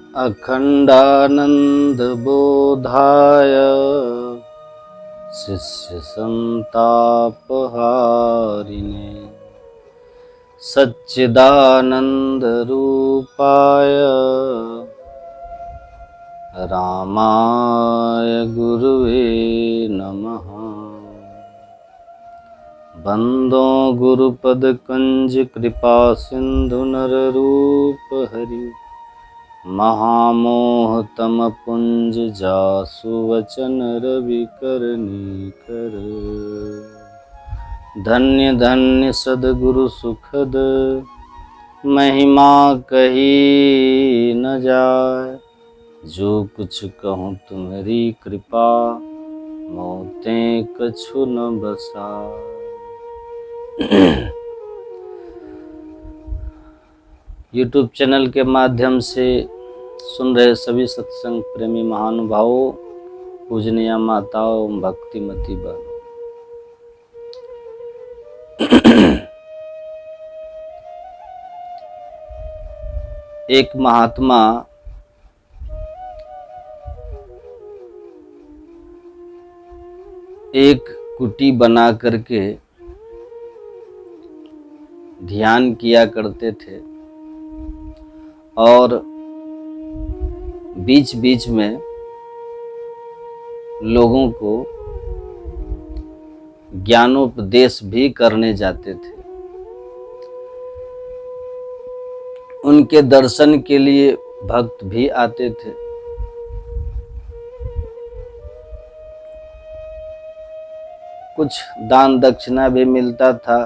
अखंडानंदबोधाय शिष्यसंतापहारिणे सच्चिदानंदरूपाय रामाय गुरुवे नमः। बंदो गुरुपदकंज कृपा सिंधु नररूप हरि महामोहतमपुंज जासु वचन रविकरनीकर। धन्य धन्य सद्गुरु सुखद महिमा कही न जाय। जो कुछ कहूँ तुम्हारी कृपा मोते कछु न बसाय। यूट्यूब चैनल के माध्यम से सुन रहे सभी सत्संग प्रेमी महानुभावों, पूजनीय माताओं, भक्तिमती बहनों, एक महात्मा एक कुटी बना करके ध्यान किया करते थे और बीच बीच में लोगों को ज्ञानोपदेश भी करने जाते थे। उनके दर्शन के लिए भक्त भी आते थे। कुछ दान दक्षिणा भी मिलता था,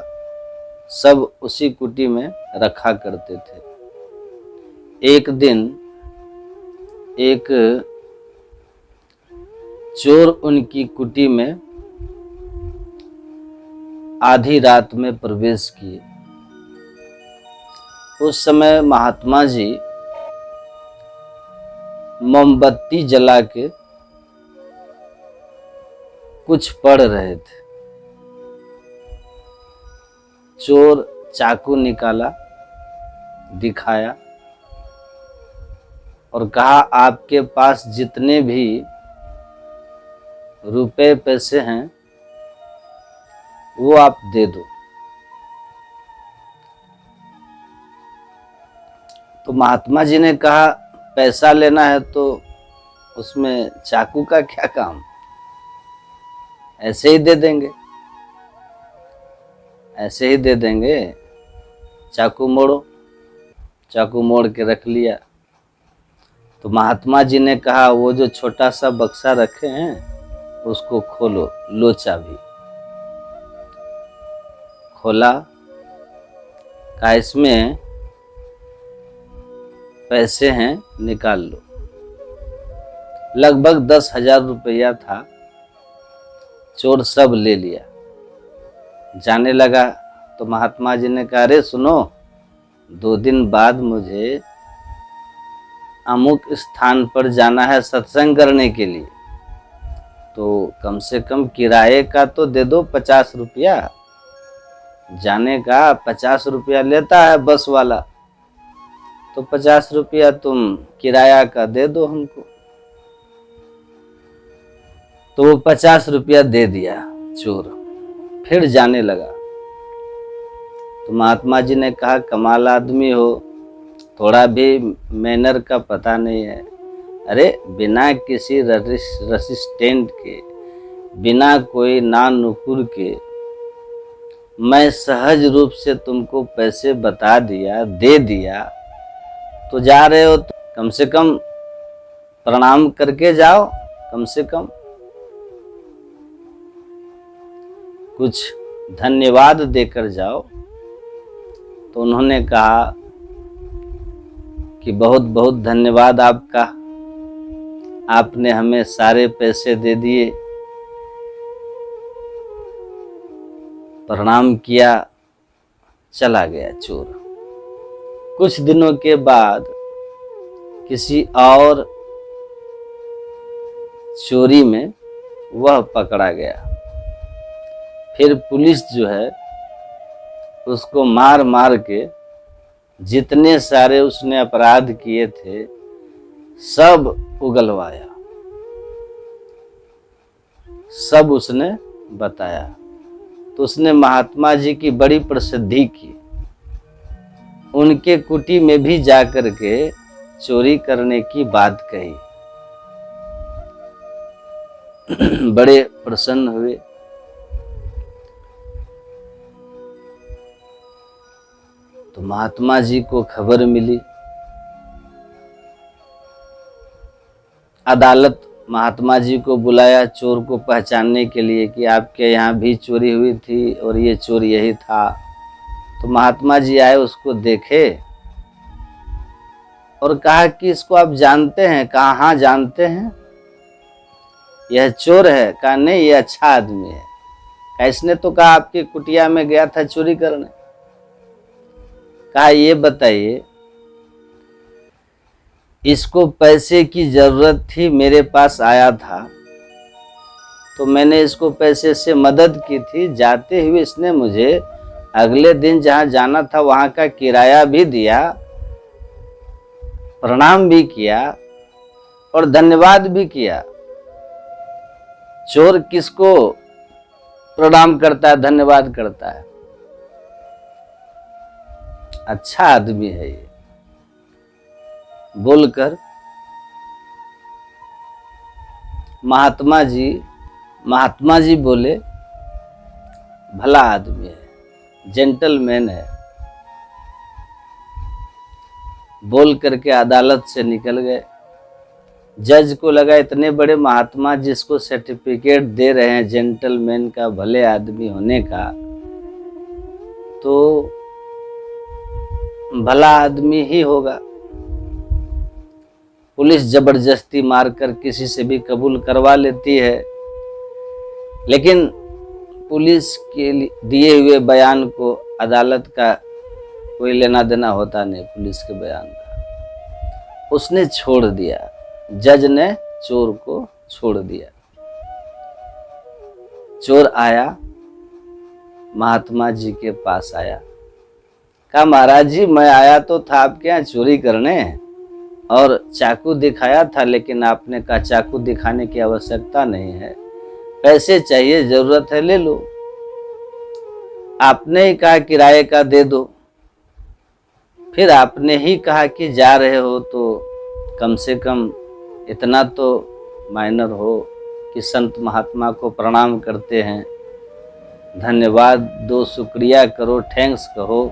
सब उसी कुटी में रखा करते थे। एक दिन एक चोर उनकी कुटी में आधी रात में प्रवेश किए। उस समय महात्मा जी मोमबत्ती जला के कुछ पढ़ रहे थे। चोर चाकू निकाला, दिखाया और कहा, आपके पास जितने भी रुपए पैसे हैं वो आप दे दो। तो महात्मा जी ने कहा, पैसा लेना है तो उसमें चाकू का क्या काम, ऐसे ही दे देंगे, ऐसे ही दे देंगे। चाकू मोड़ो। चाकू मोड़ के रख लिया। तो महात्मा जी ने कहा, वो जो छोटा सा बक्सा रखे हैं उसको खोलो, लो चाबी। खोला, कहा इसमें पैसे हैं, निकाल लो। लगभग 10,000 रुपया था। चोर सब ले लिया, जाने लगा। तो महात्मा जी ने कहा, अरे सुनो, 2 दिन बाद मुझे अमुक स्थान पर जाना है सत्संग करने के लिए, तो कम से कम किराए का तो दे दो 50 रुपया। जाने का 50 रुपया लेता है बस वाला, तो 50 रुपया तुम किराया का दे दो हमको। तो वो 50 रुपया दे दिया चोर, फिर जाने लगा। तो महात्मा जी ने कहा, कमाल आदमी हो, थोड़ा भी मैनर का पता नहीं है। अरे बिना किसी रसिस्टेंट के, बिना कोई ना नुकुर के मैं सहज रूप से तुमको पैसे बता दिया, दे दिया, तो जा रहे हो तो कम से कम प्रणाम करके जाओ, कम से कम कुछ धन्यवाद देकर जाओ। तो उन्होंने कहा कि बहुत बहुत धन्यवाद आपका, आपने हमें सारे पैसे दे दिए। प्रणाम किया, चला गया चोर। कुछ दिनों के बाद किसी और चोरी में वह पकड़ा गया। फिर पुलिस जो है उसको मार मार के जितने सारे उसने अपराध किए थे सब उगलवाया, सब उसने बताया। तो उसने महात्मा जी की बड़ी प्रसिद्धि की, उनके कुटी में भी जाकर के चोरी करने की बात कही। बड़े प्रसन्न हुए। तो महात्मा जी को खबर मिली। अदालत महात्मा जी को बुलाया चोर को पहचानने के लिए कि आपके यहाँ भी चोरी हुई थी और ये चोर यही था। तो महात्मा जी आए, उसको देखे और कहा कि इसको आप जानते हैं? कहा हाँ जानते हैं, यह चोर है। कहा नहीं, ये अच्छा आदमी है। कहा इसने तो कहा आपकी कुटिया में गया था चोरी करने। कहा ये बताइए, इसको पैसे की जरूरत थी, मेरे पास आया था तो मैंने इसको पैसे से मदद की थी। जाते हुए इसने मुझे अगले दिन जहां जाना था वहां का किराया भी दिया, प्रणाम भी किया और धन्यवाद भी किया। चोर किसको प्रणाम करता है, धन्यवाद करता है? अच्छा आदमी है ये। बोलकर महात्मा जी बोले भला आदमी है, जेंटलमैन है। बोल करके अदालत से निकल गए। जज को लगा इतने बड़े महात्मा जिसको सर्टिफिकेट दे रहे हैं जेंटलमैन का, भले आदमी होने का, तो भला आदमी ही होगा। पुलिस जबरदस्ती मारकर किसी से भी कबूल करवा लेती है, लेकिन पुलिस के दिए हुए बयान को अदालत का कोई लेना देना होता नहीं। पुलिस के बयान का उसने छोड़ दिया, जज ने चोर को छोड़ दिया। चोर आया, महात्मा जी के पास आया। कहा महाराज जी, मैं आया तो था आपके यहाँ चोरी करने और चाकू दिखाया था, लेकिन आपने कहा चाकू दिखाने की आवश्यकता नहीं है, पैसे चाहिए, जरूरत है ले लो। आपने ही कहा किराए का दे दो, फिर आपने ही कहा कि जा रहे हो तो कम से कम इतना तो माइनर हो कि संत महात्मा को प्रणाम करते हैं, धन्यवाद दो, शुक्रिया करो, थैंक्स कहो।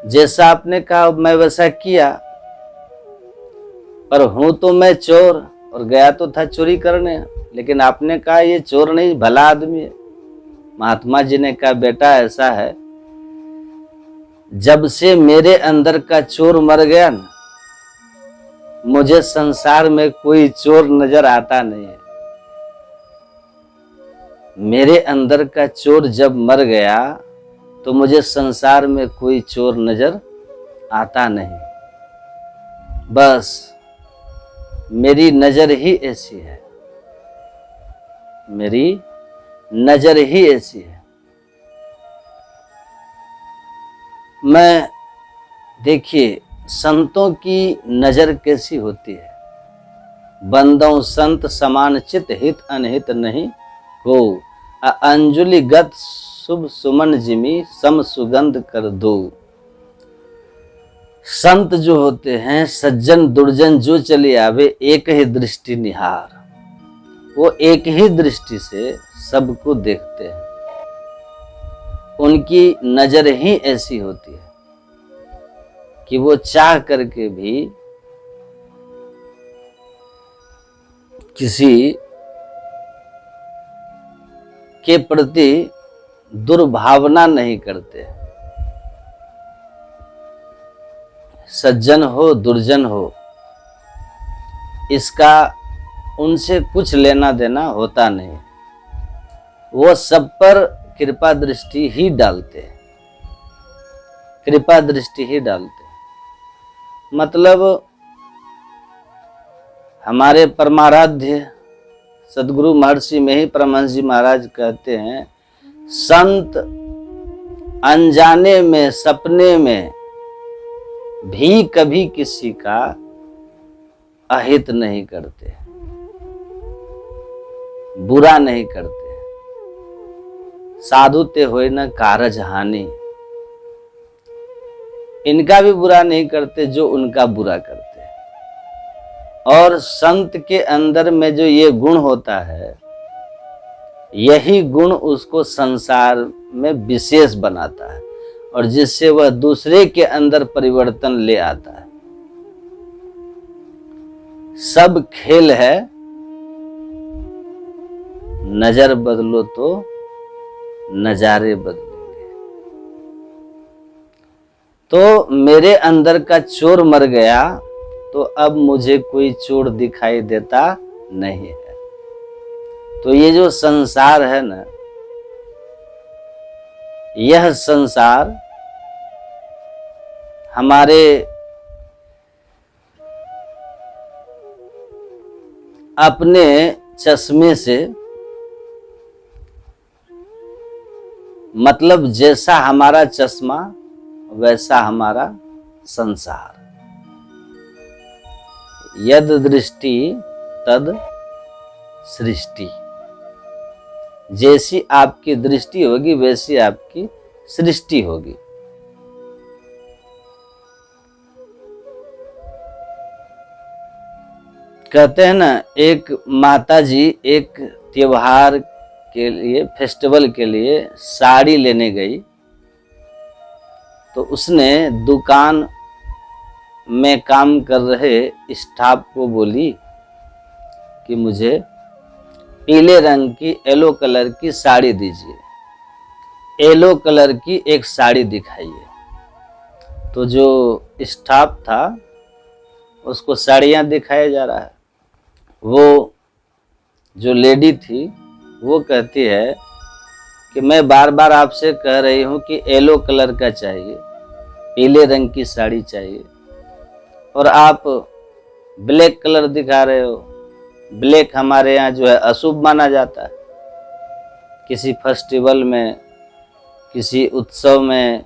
जैसा आपने कहा मैं वैसा किया, पर हूं तो मैं चोर और गया तो था चोरी करने, लेकिन आपने कहा ये चोर नहीं, भला आदमी है। महात्मा जी ने कहा बेटा ऐसा है, जब से मेरे अंदर का चोर मर गया ना, मुझे संसार में कोई चोर नजर आता नहीं है। मेरे अंदर का चोर जब मर गया तो मुझे संसार में कोई चोर नजर आता नहीं। बस मेरी नजर ही ऐसी है, मेरी नजर ही ऐसी है। मैं देखिए संतों की नजर कैसी होती है। बंदों संत समान चित, हित अनहित नहीं को, अंजुलि गत शुभ सुमन जिमी, सम सुगंध कर दो। संत जो होते हैं, सज्जन दुर्जन जो चले आवे, एक ही दृष्टि निहार, वो एक ही दृष्टि से सबको देखते हैं। उनकी नजर ही ऐसी होती है कि वो चाह करके भी किसी के प्रति दुर्भावना नहीं करते। सज्जन हो दुर्जन हो, इसका उनसे कुछ लेना देना होता नहीं। वो सब पर कृपा दृष्टि ही डालते हैं, कृपा दृष्टि ही डालते हैं। मतलब हमारे परमाराध्य सदगुरु महर्षि में ही परमहंस जी महाराज कहते हैं, संत अनजाने में सपने में भी कभी किसी का अहित नहीं करते, बुरा नहीं करते। साधु ते होय न कारज हानि, इनका भी बुरा नहीं करते जो उनका बुरा करते। और संत के अंदर में जो ये गुण होता है, यही गुण उसको संसार में विशेष बनाता है और जिससे वह दूसरे के अंदर परिवर्तन ले आता है। सब खेल है, नजर बदलो तो नजारे बदलेंगे। तो मेरे अंदर का चोर मर गया तो अब मुझे कोई चोर दिखाई देता नहीं है। तो ये जो संसार है ना, यह संसार हमारे अपने चश्मे से, मतलब जैसा हमारा चश्मा वैसा हमारा संसार। यद दृष्टि तद सृष्टि, जैसी आपकी दृष्टि होगी वैसी आपकी सृष्टि होगी। कहते हैं ना, एक माताजी एक त्योहार के लिए, फेस्टिवल के लिए साड़ी लेने गई, तो उसने दुकान में काम कर रहे स्टाफ को बोली कि मुझे पीले रंग की, येलो कलर की साड़ी दीजिए, येलो कलर की एक साड़ी दिखाइए। तो जो स्टाफ था उसको साड़ियाँ दिखाया जा रहा है। वो जो लेडी थी वो कहती है कि मैं बार बार आपसे कह रही हूँ कि येलो कलर का चाहिए, पीले रंग की साड़ी चाहिए, और आप ब्लैक कलर दिखा रहे हो। ब्लैक हमारे यहाँ जो है अशुभ माना जाता है। किसी फेस्टिवल में, किसी उत्सव में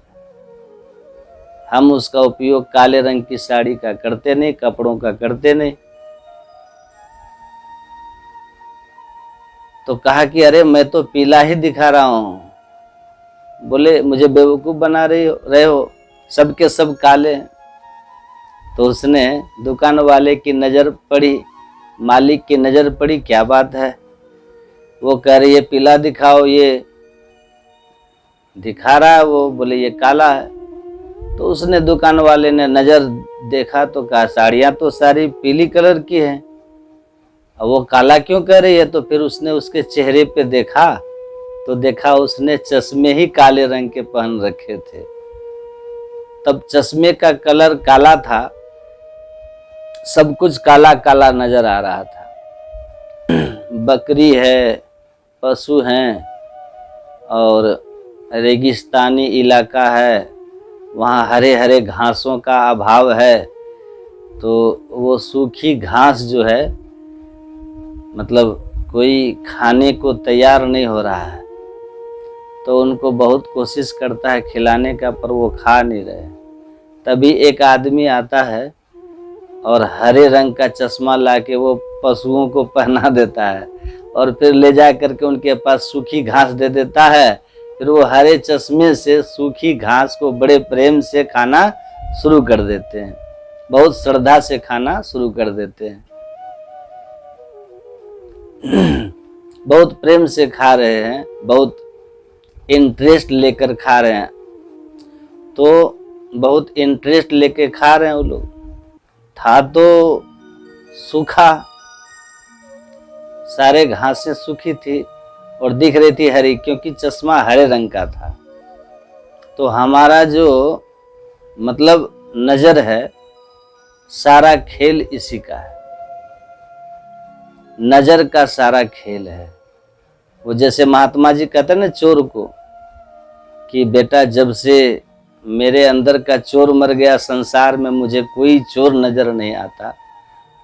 हम उसका उपयोग काले रंग की साड़ी का करते नहीं, कपड़ों का करते नहीं। तो कहा कि अरे मैं तो पीला ही दिखा रहा हूँ। बोले मुझे बेवकूफ़ बना रहे हो, सबके सब काले हैं। तो उसने दुकान वाले की नज़र पड़ी, मालिक की नज़र पड़ी, क्या बात है? वो कह रही है पीला दिखाओ, ये दिखा रहा है वो, बोले ये काला है। तो उसने, दुकान वाले ने नज़र देखा तो कहा साड़ियाँ तो सारी पीली कलर की हैं, अब वो काला क्यों कह रही है? तो फिर उसने उसके चेहरे पे देखा तो देखा उसने चश्मे ही काले रंग के पहन रखे थे। तब चश्मे का कलर काला था, सब कुछ काला काला नजर आ रहा था। बकरी है, पशु हैं, और रेगिस्तानी इलाका है, वहाँ हरे हरे घासों का अभाव है। तो वो सूखी घास जो है, मतलब कोई खाने को तैयार नहीं हो रहा है, तो उनको बहुत कोशिश करता है खिलाने का, पर वो खा नहीं रहे। तभी एक आदमी आता है और हरे रंग का चश्मा लाके वो पशुओं को पहना देता है और फिर ले जा करके उनके पास सूखी घास दे देता है। फिर वो हरे चश्मे से सूखी घास को बड़े प्रेम से खाना शुरू कर देते हैं, बहुत श्रद्धा से खाना शुरू कर देते हैं। बहुत प्रेम से खा रहे हैं, बहुत इंटरेस्ट लेकर खा रहे हैं। तो बहुत इंटरेस्ट लेके खा रहे हैं वो लोग। था तो सूखा, सारे घासें सूखी थी और दिख रही थी हरी, क्योंकि चश्मा हरे रंग का था। तो हमारा जो मतलब नजर है, सारा खेल इसी का है, नजर का सारा खेल है। वो जैसे महात्मा जी कहते हैं ना चोर को कि बेटा जब से मेरे अंदर का चोर मर गया, संसार में मुझे कोई चोर नजर नहीं आता।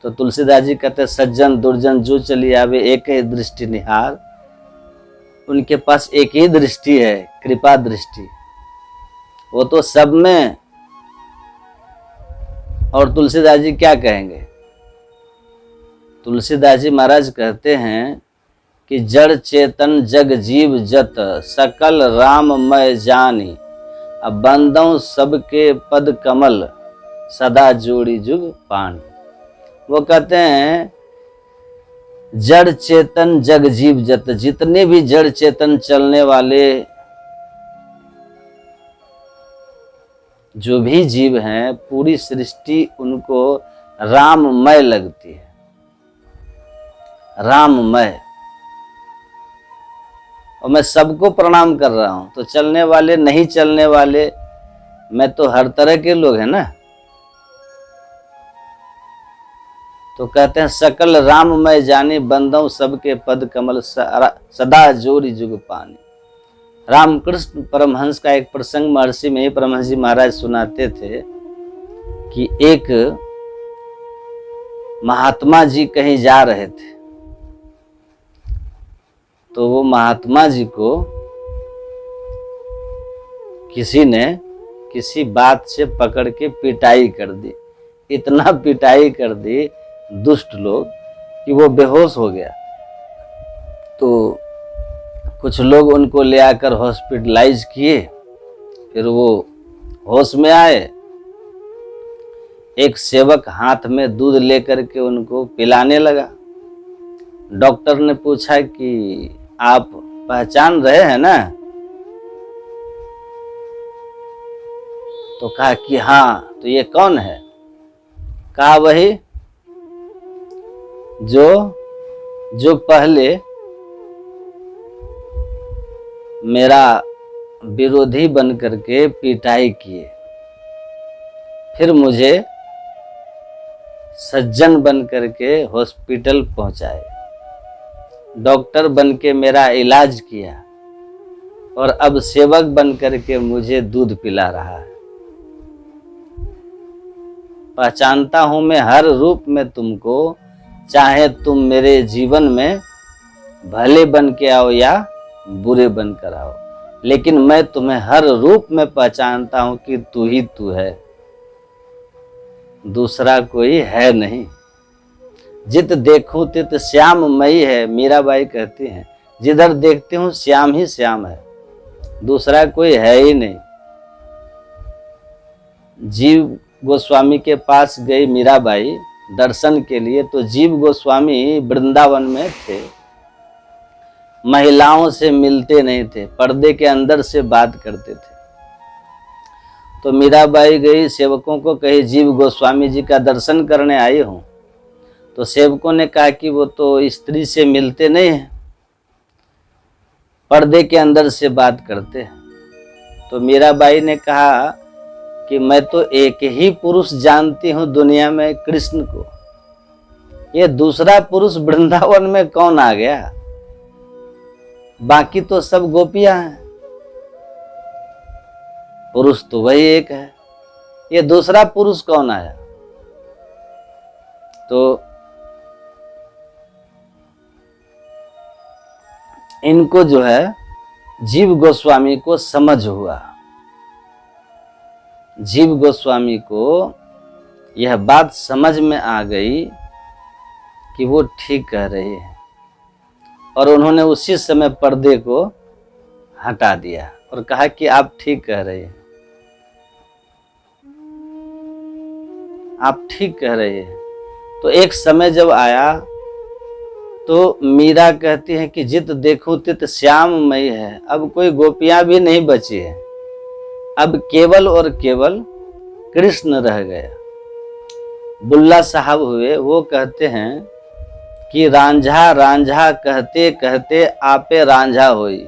तो तुलसीदास जी कहते सज्जन दुर्जन जो चली आवे एक ही दृष्टि निहार। उनके पास एक ही दृष्टि है, कृपा दृष्टि, वो तो सब में। और तुलसीदास जी क्या कहेंगे तुलसीदास जी महाराज कहते हैं कि जड़ चेतन जग जीव जत सकल राममय जानी, अब बंदों सबके पद कमल सदा जोड़ी जुग पानी। वो कहते हैं जड़ चेतन जग जीव जत, जितने भी जड़ चेतन चलने वाले जो भी जीव हैं, पूरी सृष्टि उनको राममय लगती है, राममय। और मैं सबको प्रणाम कर रहा हूं, तो चलने वाले नहीं चलने वाले, मैं तो हर तरह के लोग हैं ना। तो कहते हैं सकल राममय जानी, बंदों सबके पद कमल सदा जोड़ी जुग पानी। रामकृष्ण परमहंस का एक प्रसंग महर्षि में परमहंस जी महाराज सुनाते थे कि एक महात्मा जी कहीं जा रहे थे, तो वो महात्मा जी को किसी ने किसी बात से पकड़ के पिटाई कर दी, इतना पिटाई कर दी दुष्ट लोग कि वो बेहोश हो गया। तो कुछ लोग उनको ले आकर हॉस्पिटलाइज किए, फिर वो होश में आए। एक सेवक हाथ में दूध लेकर के उनको पिलाने लगा। डॉक्टर ने पूछा कि आप पहचान रहे हैं ना? तो कहा कि हाँ। तो ये कौन है? कहा वही जो पहले मेरा विरोधी बन करके पिटाई किए, फिर मुझे सज्जन बन करके हॉस्पिटल पहुंचाए, डॉक्टर बन के मेरा इलाज किया, और अब सेवक बन करके मुझे दूध पिला रहा है। पहचानता हूं मैं हर रूप में तुमको, चाहे तुम मेरे जीवन में भले बन के आओ या बुरे बन कर आओ, लेकिन मैं तुम्हें हर रूप में पहचानता हूं कि तू ही तू है, दूसरा कोई है नहीं। जित देखूं तित श्याम मई है, मीराबाई कहती हैं, जिधर देखती हूं श्याम ही श्याम है, दूसरा कोई है ही नहीं। जीव गोस्वामी के पास गई मीराबाई दर्शन के लिए, तो जीव गोस्वामी वृंदावन में थे, महिलाओं से मिलते नहीं थे, पर्दे के अंदर से बात करते थे। तो मीराबाई गई, सेवकों को कही जीव गोस्वामी जी का दर्शन करने आई हूँ। तो सेवकों ने कहा कि वो तो स्त्री से मिलते नहीं हैं, पर्दे के अंदर से बात करते हैं। तो मीराबाई ने कहा कि मैं तो एक ही पुरुष जानती हूँ दुनिया में, कृष्ण को, ये दूसरा पुरुष वृंदावन में कौन आ गया? बाकी तो सब गोपियां हैं, पुरुष तो वही एक है, ये दूसरा पुरुष कौन आया? तो इनको जो है जीव गोस्वामी को समझ हुआ, जीव गोस्वामी को यह बात समझ में आ गई कि वो ठीक कह रहे हैं, और उन्होंने उसी समय पर्दे को हटा दिया और कहा कि आप ठीक कह रहे हैं, आप ठीक कह रहे हैं। तो एक समय जब आया तो मीरा कहती है कि जित देखूं तित श्याममयी है, अब कोई गोपियां भी नहीं बची है, अब केवल और केवल कृष्ण रह गया। बुल्ला साहब हुए, वो कहते हैं कि रांझा रांझा कहते कहते आपे रांझा होई।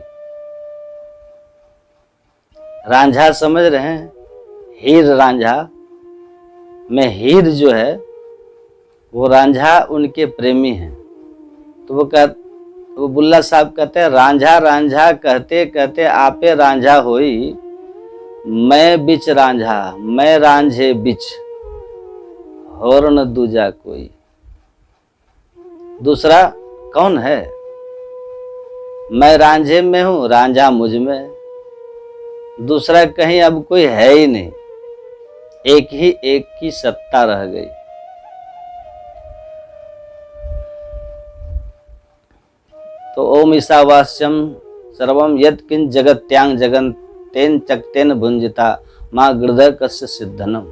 रांझा समझ रहे हैं? हीर रांझा में हीर जो है वो रांझा उनके प्रेमी हैं। तो वो बुल्ला साहब कहते हैं रांझा रांझा कहते कहते आपे रांझा होई, मैं बिच रांझा मैं रांझे बिच, और न दूजा कोई। दूसरा कौन है? मैं रांझे में हूं, रांझा मुझ में, दूसरा कहीं अब कोई है ही नहीं, एक ही एक की सत्ता रह गई। तो ओम ईशावास्यम सर्वम यत् किंच जगत्यांग जगन तेन चक्तेन भुंजिता माँ हृदय कस्य सिद्धनम।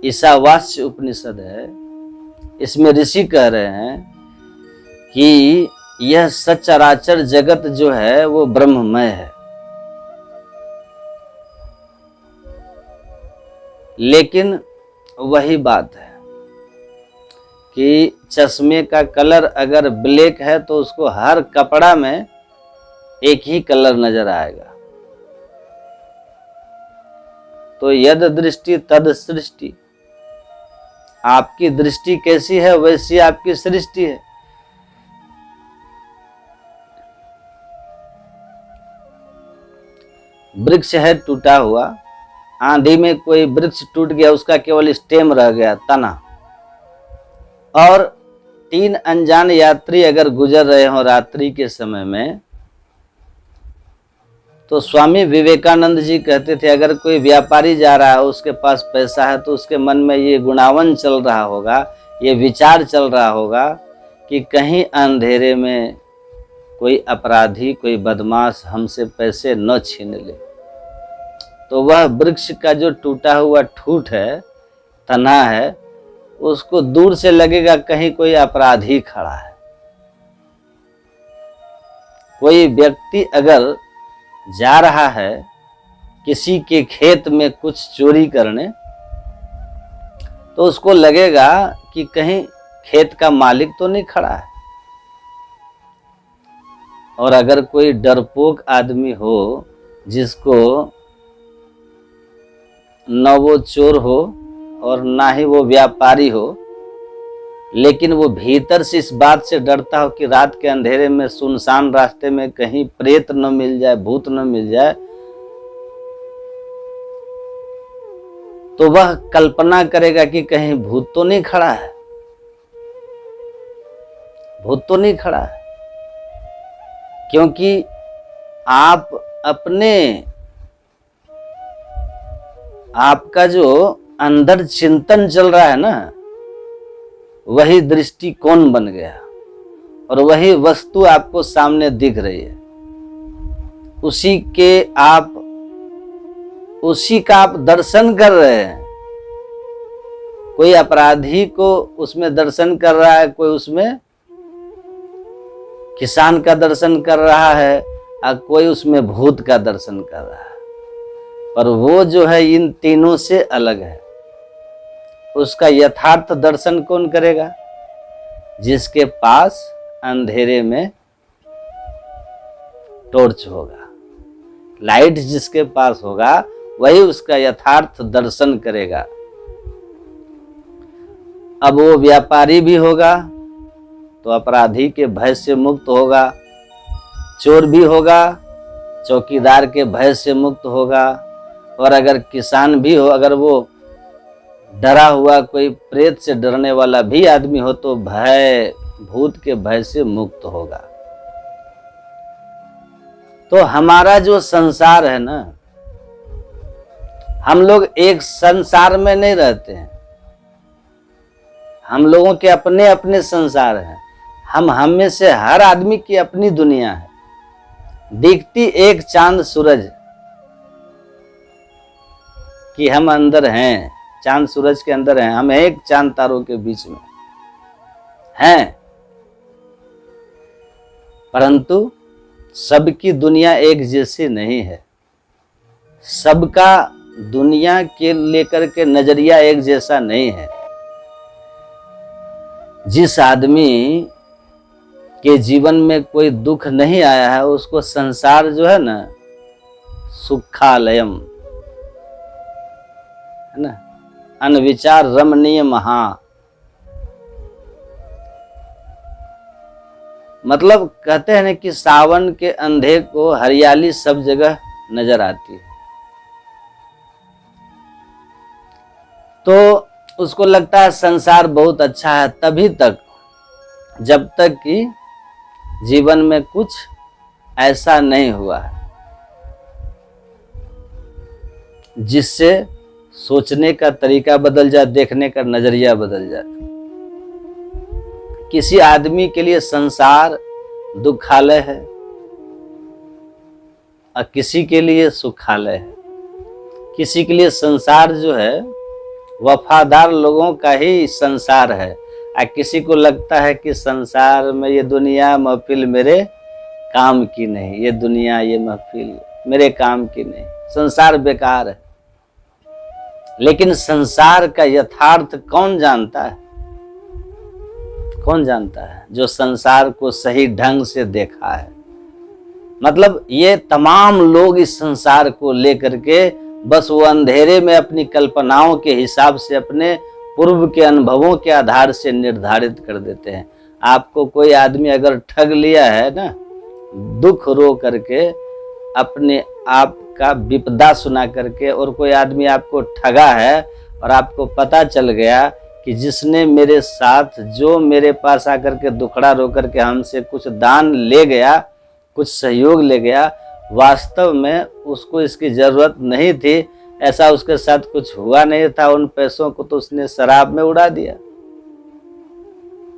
ईशावास्य उपनिषद है। इसमें ऋषि कह रहे हैं कि यह सचराचर जगत जो है वो ब्रह्ममय है, लेकिन वही बात है कि चश्मे का कलर अगर ब्लैक है तो उसको हर कपड़ा में एक ही कलर नजर आएगा। तो यद दृष्टि तद सृष्टि, आपकी दृष्टि कैसी है वैसी आपकी सृष्टि है। वृक्ष है टूटा हुआ, आंधी में कोई वृक्ष टूट गया, उसका केवल स्टेम रह गया, तना, और 3 अनजान यात्री अगर गुजर रहे हो रात्रि के समय में, तो स्वामी विवेकानंद जी कहते थे अगर कोई व्यापारी जा रहा है, उसके पास पैसा है, तो उसके मन में ये गुणावन चल रहा होगा, ये विचार चल रहा होगा कि कहीं अंधेरे में कोई अपराधी, कोई बदमाश हमसे पैसे न छीन ले। तो वह वृक्ष का जो टूटा हुआ ठूठ है, तना है, उसको दूर से लगेगा कहीं कोई अपराधी खड़ा है। कोई व्यक्ति अगर जा रहा है किसी के खेत में कुछ चोरी करने, तो उसको लगेगा कि कहीं खेत का मालिक तो नहीं खड़ा है। और अगर कोई डरपोक आदमी हो, जिसको न वो चोर हो और ना ही वो व्यापारी हो, लेकिन वो भीतर से इस बात से डरता हो कि रात के अंधेरे में सुनसान रास्ते में कहीं प्रेत न मिल जाए, भूत न मिल जाए, तो वह कल्पना करेगा कि कहीं भूत तो नहीं खड़ा है, भूत तो नहीं खड़ा है। क्योंकि आप अपने, आपका जो अंदर चिंतन चल रहा है ना, वही दृष्टिकोण बन गया और वही वस्तु आपको सामने दिख रही है। उसी का आप दर्शन कर रहे हैं। कोई अपराधी को उसमें दर्शन कर रहा है, कोई उसमें किसान का दर्शन कर रहा है, और कोई उसमें भूत का दर्शन कर रहा है। पर वो जो है इन तीनों से अलग है। उसका यथार्थ दर्शन कौन करेगा? जिसके पास अंधेरे में टॉर्च होगा, लाइट जिसके पास होगा, वही उसका यथार्थ दर्शन करेगा। अब वो व्यापारी भी होगा तो अपराधी के भय से मुक्त होगा, चोर भी होगा चौकीदार के भय से मुक्त होगा, और अगर किसान भी हो, अगर वो डरा हुआ कोई प्रेत से डरने वाला भी आदमी हो, तो भय, भूत के भय से मुक्त होगा। तो हमारा जो संसार है ना, हम लोग एक संसार में नहीं रहते हैं। हम लोगों के अपने अपने संसार हैं। हम में से हर आदमी की अपनी दुनिया है। दिखती एक चांद सूरज कि हम अंदर हैं, चांद सूरज के अंदर हैं, हम एक चांद तारों के बीच में हैं, परंतु सबकी दुनिया एक जैसी नहीं है। सबका दुनिया के लेकर के नजरिया एक जैसा नहीं है। जिस आदमी के जीवन में कोई दुख नहीं आया है, उसको संसार जो है ना, सुखालयम है ना, अनविचार रमणीय महा, मतलब कहते हैं ना कि सावन के अंधे को हरियाली सब जगह नजर आती है। तो उसको लगता है संसार बहुत अच्छा है, तभी तक जब तक कि जीवन में कुछ ऐसा नहीं हुआ है जिससे सोचने का तरीका बदल जाए, देखने का नजरिया बदल जाए। किसी आदमी के लिए संसार दुखालय है और किसी के लिए सुखालय है। किसी के लिए संसार जो है वफादार लोगों का ही संसार है, और किसी को लगता है कि संसार में ये दुनिया महफिल मेरे काम की नहीं, ये दुनिया ये महफिल मेरे काम की नहीं, संसार बेकार है। लेकिन संसार का यथार्थ कौन जानता है? कौन जानता है? जो संसार को सही ढंग से देखा है। मतलब ये तमाम लोग इस संसार को लेकर के बस वो अंधेरे में अपनी कल्पनाओं के हिसाब से, अपने पूर्व के अनुभवों के आधार से निर्धारित कर देते हैं। आपको कोई आदमी अगर ठग लिया है ना, दुख रो करके, अपने आप का विपदा सुना करके, और कोई आदमी आपको ठगा है और आपको पता चल गया कि जिसने मेरे साथ, जो मेरे पास आकर के दुखड़ा रो करके हमसे कुछ दान ले गया, कुछ सहयोग ले गया, वास्तव में उसको इसकी जरूरत नहीं थी, ऐसा उसके साथ कुछ हुआ नहीं था, उन पैसों को तो उसने शराब में उड़ा दिया।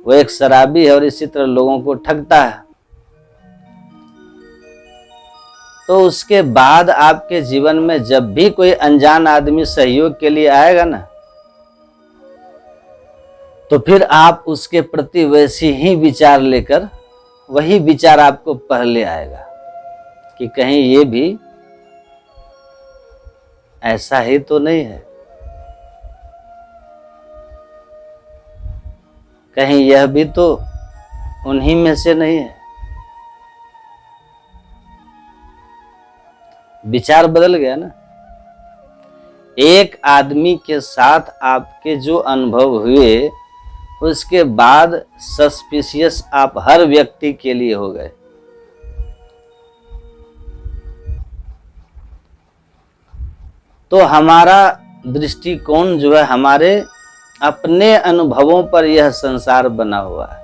वो एक शराबी है और इसी तरह लोगों को ठगता है। तो उसके बाद आपके जीवन में जब भी कोई अनजान आदमी सहयोग के लिए आएगा ना, तो फिर आप उसके प्रति वैसी ही विचार लेकर, वही विचार आपको पहले आएगा कि कहीं ये भी ऐसा ही तो नहीं है, कहीं यह भी तो उन्हीं में से नहीं है। विचार बदल गया ना। एक आदमी के साथ आपके जो अनुभव हुए, उसके बाद सस्पिशियस आप हर व्यक्ति के लिए हो गए। तो हमारा दृष्टिकोण जो है, हमारे अपने अनुभवों पर यह संसार बना हुआ है।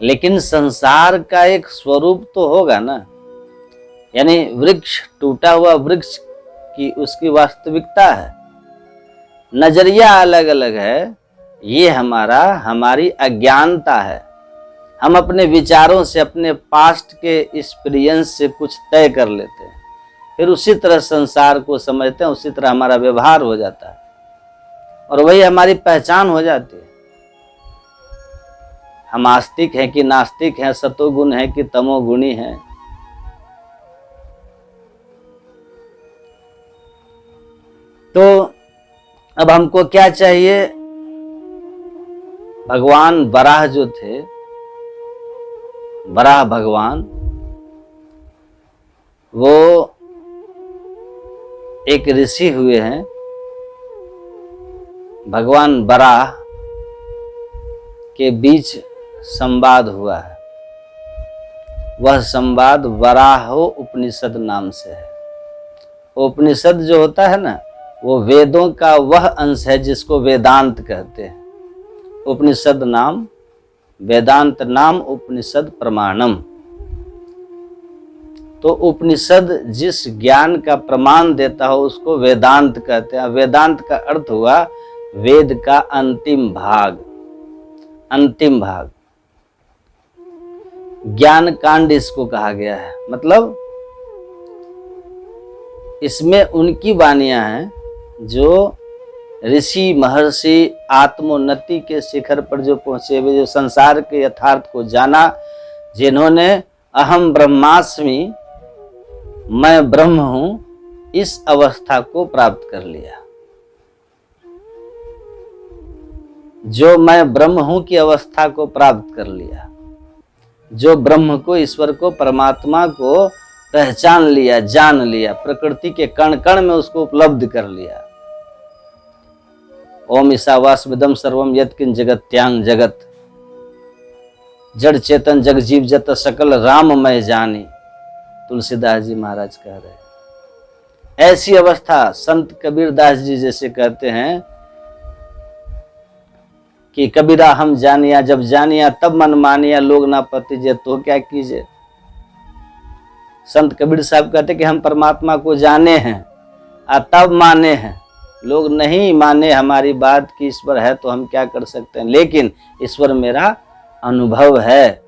लेकिन संसार का एक स्वरूप तो होगा ना, यानी वृक्ष, टूटा हुआ वृक्ष की उसकी वास्तविकता है। नजरिया अलग अलग है, ये हमारी अज्ञानता है। हम अपने विचारों से, अपने पास्ट के एक्सपीरियंस से कुछ तय कर लेते हैं, फिर उसी तरह संसार को समझते हैं, उसी तरह हमारा व्यवहार हो जाता है और वही हमारी पहचान हो जाती है। हम आस्तिक हैं कि नास्तिक हैं, सतोगुण है कि तमोगुणी हैं। तो अब हमको क्या चाहिए? भगवान वराह जो थे, वराह भगवान, वो एक ऋषि हुए हैं। भगवान वराह के बीच संवाद हुआ है। वह संवाद वराहो उपनिषद नाम से है। उपनिषद जो होता है ना, वो वेदों का वह अंश है जिसको वेदांत कहते हैं। उपनिषद नाम, वेदांत नाम उपनिषद प्रमाणम। तो उपनिषद जिस ज्ञान का प्रमाण देता हो उसको वेदांत कहते हैं। वेदांत का अर्थ हुआ वेद का अंतिम भाग। अंतिम भाग, ज्ञान कांड इसको कहा गया है। मतलब इसमें उनकी वाणियां हैं जो ऋषि महर्षि आत्मोन्नति के शिखर पर जो पहुंचे हुए, जो संसार के यथार्थ को जाना, जिन्होंने अहम ब्रह्मास्मि, मैं ब्रह्म हूं, इस अवस्था को प्राप्त कर लिया। जो मैं ब्रह्म हूं की अवस्था को प्राप्त कर लिया, जो ब्रह्म को, ईश्वर को, परमात्मा को पहचान लिया, जान लिया, प्रकृति के कण कण में उसको उपलब्ध कर लिया। ओम ईशावास्यमिदं सर्वम यत्किंच जगत्यां जगत, जड़ चेतन जग जीव जत सकल राममय जानी, तुलसीदास जी महाराज कह रहे हैं। ऐसी अवस्था संत कबीरदास जी जैसे कहते हैं कि कबीरा हम जानिया, जब जानिया तब मन मानिया, लोग ना पतिजे तो क्या कीजिए। संत कबीर साहब कहते कि हम परमात्मा को जाने हैं और तब माने हैं, लोग नहीं माने हमारी बात कि ईश्वर है तो हम क्या कर सकते हैं, लेकिन ईश्वर मेरा अनुभव है,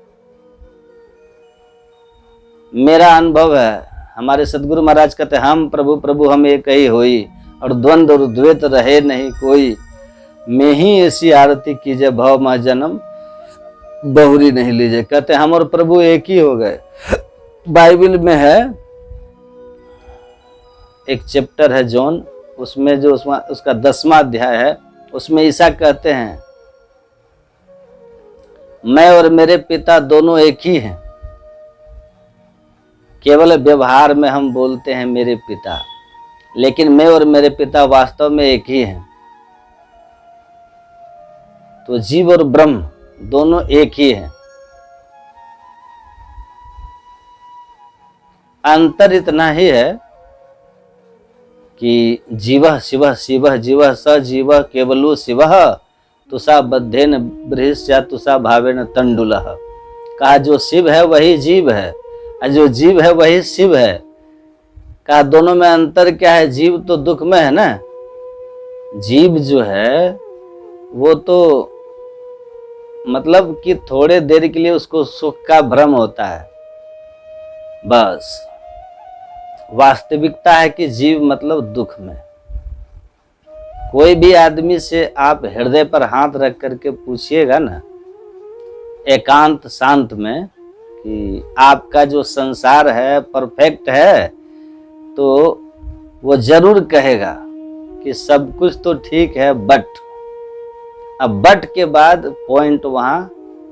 मेरा अनुभव है। हमारे सदगुरु महाराज कहते हैं, हम प्रभु प्रभु हम एक ही होई, और द्वंद्व और द्वैत रहे नहीं कोई, मैं ही ऐसी आरती कीजिए भव मह जन्म बहुरी नहीं लीजिए। कहते हैं हम और प्रभु एक ही हो गए। बाइबल में है एक चैप्टर है जॉन, उसमें जो उसका 10वां अध्याय है, उसमें ईसा कहते हैं मैं और मेरे पिता दोनों एक ही हैं। केवल व्यवहार में हम बोलते हैं मेरे पिता, लेकिन मैं और मेरे पिता वास्तव में एक ही हैं। तो जीव और ब्रह्म दोनों एक ही हैं। अंतर इतना ही है कि जीवः शिवः शिवः जीवः स जीवः केवलो शिवः तुषा बद्धेन बृहस्या तुषा भावेन तंडुलः। कहा जो शिव है वही जीव है, और जो जीव है वही शिव है। कहा दोनों में अंतर क्या है, जीव तो दुख में है ना, जीव जो है वो तो मतलब कि थोड़े देर के लिए उसको सुख का भ्रम होता है, बस। वास्तविकता है कि जीव मतलब दुख में। कोई भी आदमी से आप हृदय पर हाथ रख करके पूछिएगा ना, एकांत शांत में, कि आपका जो संसार है परफेक्ट है, तो वो जरूर कहेगा कि सब कुछ तो ठीक है, बट। अब बट के बाद पॉइंट वहां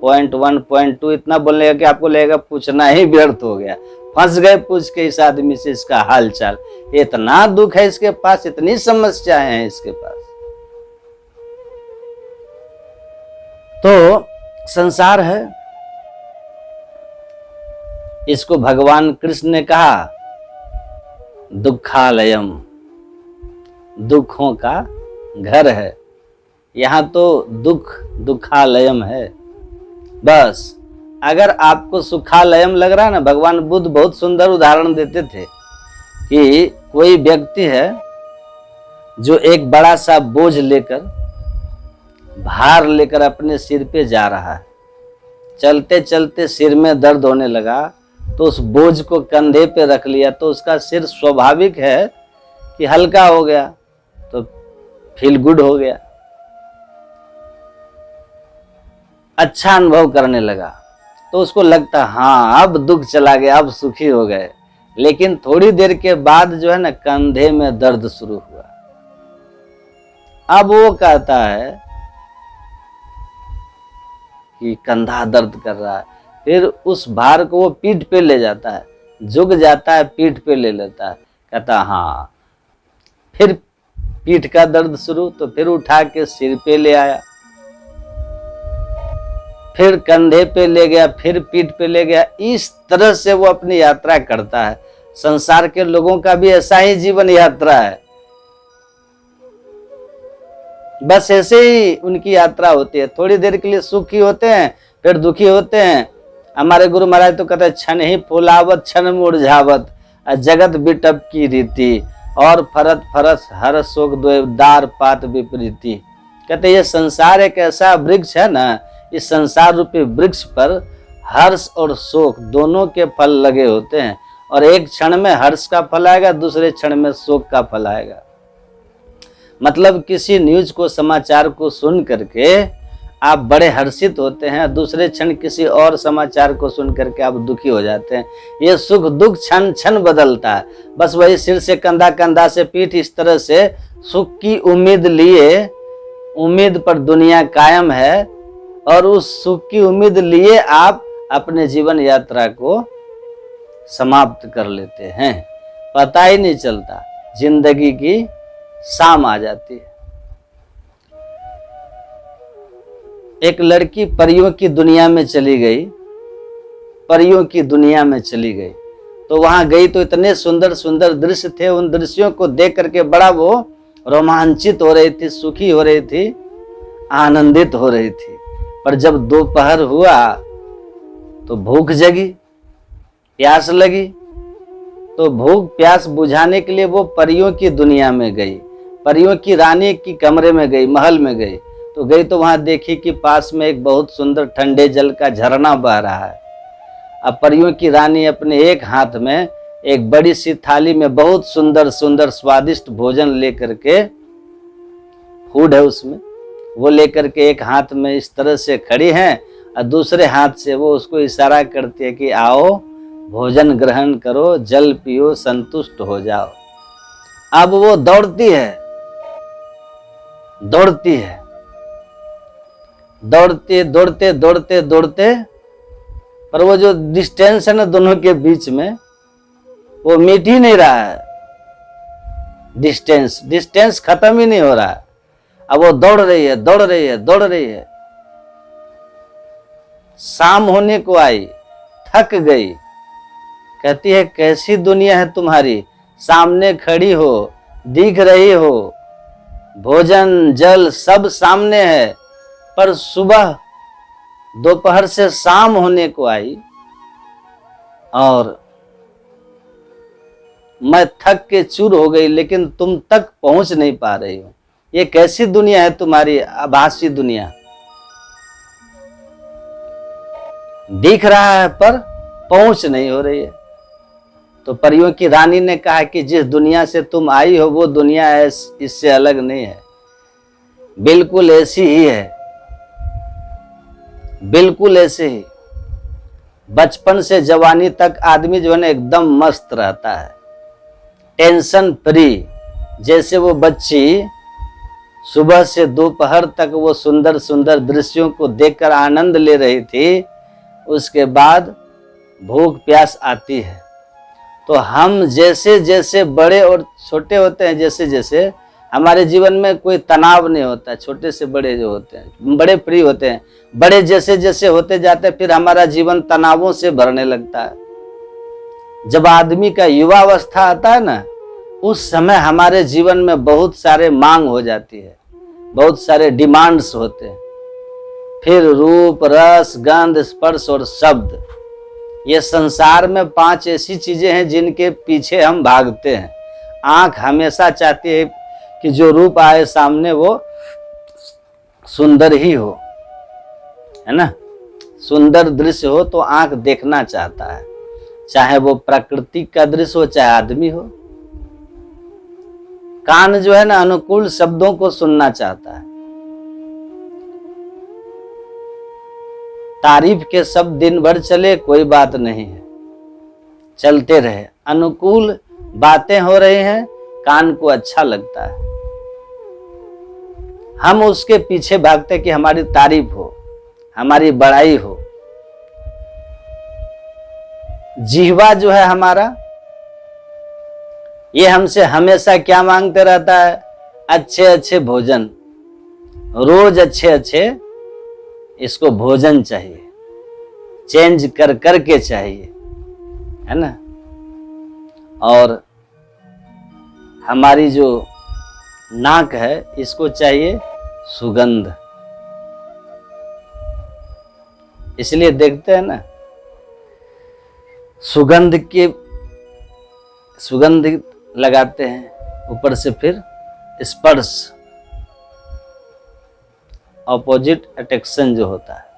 पॉइंट 1 पॉइंट 2 इतना बोलने कि आपको लगेगा पूछना ही व्यर्थ हो गया। फंस गए पूछ के इस आदमी से इसका हाल चाल, इतना दुख है इसके पास, इतनी समस्याएं हैं इसके पास। तो संसार है, इसको भगवान कृष्ण ने कहा दुखालयम, दुखों का घर है। यहां तो दुखालयम है। बस अगर आपको सुखालयम लग रहा है ना, भगवान बुद्ध बहुत सुंदर उदाहरण देते थे कि कोई व्यक्ति है जो एक बड़ा सा बोझ लेकर, भार लेकर अपने सिर पे जा रहा है। चलते चलते सिर में दर्द होने लगा, तो उस बोझ को कंधे पे रख लिया, तो उसका सिर स्वाभाविक है कि हल्का हो गया, तो फील गुड हो गया, अच्छा अनुभव करने लगा। तो उसको लगता हाँ अब दुख चला गया, अब सुखी हो गए। लेकिन थोड़ी देर के बाद जो है ना, कंधे में दर्द शुरू हुआ। अब वो कहता है कि कंधा दर्द कर रहा है। फिर उस भार को वो पीठ पे ले जाता है, झुक जाता है, पीठ पे ले लेता है, कहता हाँ। फिर पीठ का दर्द शुरू, तो फिर उठा के सिर पे ले आया, फिर कंधे पे ले गया, फिर पीठ पे ले गया। इस तरह से वो अपनी यात्रा करता है। संसार के लोगों का भी ऐसा ही जीवन यात्रा है। बस ऐसे ही उनकी यात्रा होती है। थोड़ी देर के लिए सुखी होते हैं, फिर दुखी होते हैं। हमारे गुरु महाराज तो कहते हैं क्षण ही फुलावत क्षण मुरझावत, जगत बिटप की रीति, और फरत फरस हर शोक द्वेदार पात विपरीति। कहते ये संसार एक ऐसा वृक्ष है ना, इस संसार रूपी वृक्ष पर हर्ष और शोक दोनों के फल लगे होते हैं, और एक क्षण में हर्ष का फल आएगा, दूसरे क्षण में शोक का फल आएगा। मतलब किसी न्यूज को, समाचार को सुन करके आप बड़े हर्षित होते हैं, दूसरे क्षण किसी और समाचार को सुन करके आप दुखी हो जाते हैं। ये सुख दुख क्षण क्षण बदलता है। बस वही सिर से कंधा, कंधा से पीठ, इस तरह से सुख की उम्मीद लिए, उम्मीद पर दुनिया कायम है, और उस सुख की उम्मीद लिए आप अपने जीवन यात्रा को समाप्त कर लेते हैं। पता ही नहीं चलता, जिंदगी की शाम आ जाती है। एक लड़की परियों की दुनिया में चली गई, परियों की दुनिया में चली गई। तो वहां गई तो इतने सुंदर सुंदर दृश्य थे, उन दृश्यों को देख करके बड़ा वो रोमांचित हो रही थी, सुखी हो रही थी, आनंदित हो रही थी। पर जब दोपहर हुआ तो भूख जगी, प्यास लगी। तो भूख प्यास बुझाने के लिए वो परियों की दुनिया में गई। परियों की रानी की कमरे में गई, महल में गई, तो गई तो वहां देखी कि पास में एक बहुत सुंदर ठंडे जल का झरना बह रहा है। अब परियों की रानी अपने एक हाथ में एक बड़ी सी थाली में बहुत सुंदर सुंदर स्वादिष्ट भोजन लेकर के, फूड है उसमें, वो लेकर के एक हाथ में इस तरह से खड़ी हैं और दूसरे हाथ से वो उसको इशारा करती है कि आओ भोजन ग्रहण करो, जल पियो, संतुष्ट हो जाओ। अब वो दौड़ती है, दौड़ती है, दौड़ते दौड़ते दौड़ते दौड़ते, पर वो जो डिस्टेंस है ना दोनों के बीच में, वो मिट ही नहीं रहा है। डिस्टेंस खत्म ही नहीं हो रहा है। अब वो दौड़ रही है, दौड़ रही है, दौड़ रही है। शाम होने को आई, थक गई, कहती है कैसी दुनिया है तुम्हारी, सामने खड़ी हो, दिख रही हो, भोजन जल सब सामने है, पर सुबह दोपहर से शाम होने को आई और मैं थक के चूर हो गई, लेकिन तुम तक पहुंच नहीं पा रही हो। ये कैसी दुनिया है तुम्हारी आभासी दुनिया, दिख रहा है पर पहुंच नहीं हो रही है। तो परियों की रानी ने कहा कि जिस दुनिया से तुम आई हो वो दुनिया इससे अलग नहीं है, बिल्कुल ऐसी ही है, बिल्कुल ऐसे ही। बचपन से जवानी तक आदमी जो है ना एकदम मस्त रहता है, टेंशन फ्री। जैसे वो बच्ची सुबह से दोपहर तक वो सुंदर सुंदर दृश्यों को देखकर आनंद ले रही थी, उसके बाद भूख प्यास आती है। तो हम जैसे जैसे बड़े और छोटे होते हैं, जैसे जैसे हमारे जीवन में कोई तनाव नहीं होता, छोटे से बड़े जो होते हैं बड़े फ्री होते हैं, बड़े जैसे जैसे होते जाते हैं फिर हमारा जीवन तनावों से भरने लगता है। जब आदमी का युवा अवस्था आता है ना, उस समय हमारे जीवन में बहुत सारे मांग हो जाती है, बहुत सारे डिमांड्स होते हैं। फिर रूप रस गंध स्पर्श और शब्द, ये संसार में 5 ऐसी चीजें हैं जिनके पीछे हम भागते हैं। आंख हमेशा चाहती है कि जो रूप आए सामने वो सुंदर ही हो, है ना, सुंदर दृश्य हो तो आंख देखना चाहता है, चाहे वो प्रकृति का दृश्य हो चाहे आदमी हो। कान जो है ना अनुकूल शब्दों को सुनना चाहता है। तारीफ के शब्द दिन भर चले कोई बात नहीं है, चलते रहे, अनुकूल बातें हो रही हैं, कान को अच्छा लगता है, हम उसके पीछे भागते कि हमारी तारीफ हो, हमारी बड़ाई हो। जिह्वा जो है हमारा, ये हमसे हमेशा क्या मांगते रहता है, अच्छे अच्छे भोजन, रोज अच्छे अच्छे इसको भोजन चाहिए, चेंज कर करके चाहिए, है ना। और हमारी जो नाक है इसको चाहिए सुगंध। इसलिए देखते हैं ना, सुगंध लगाते हैं, ऊपर से फिर स्पर्श, ऑपोजिट अट्रैक्शन जो होता है।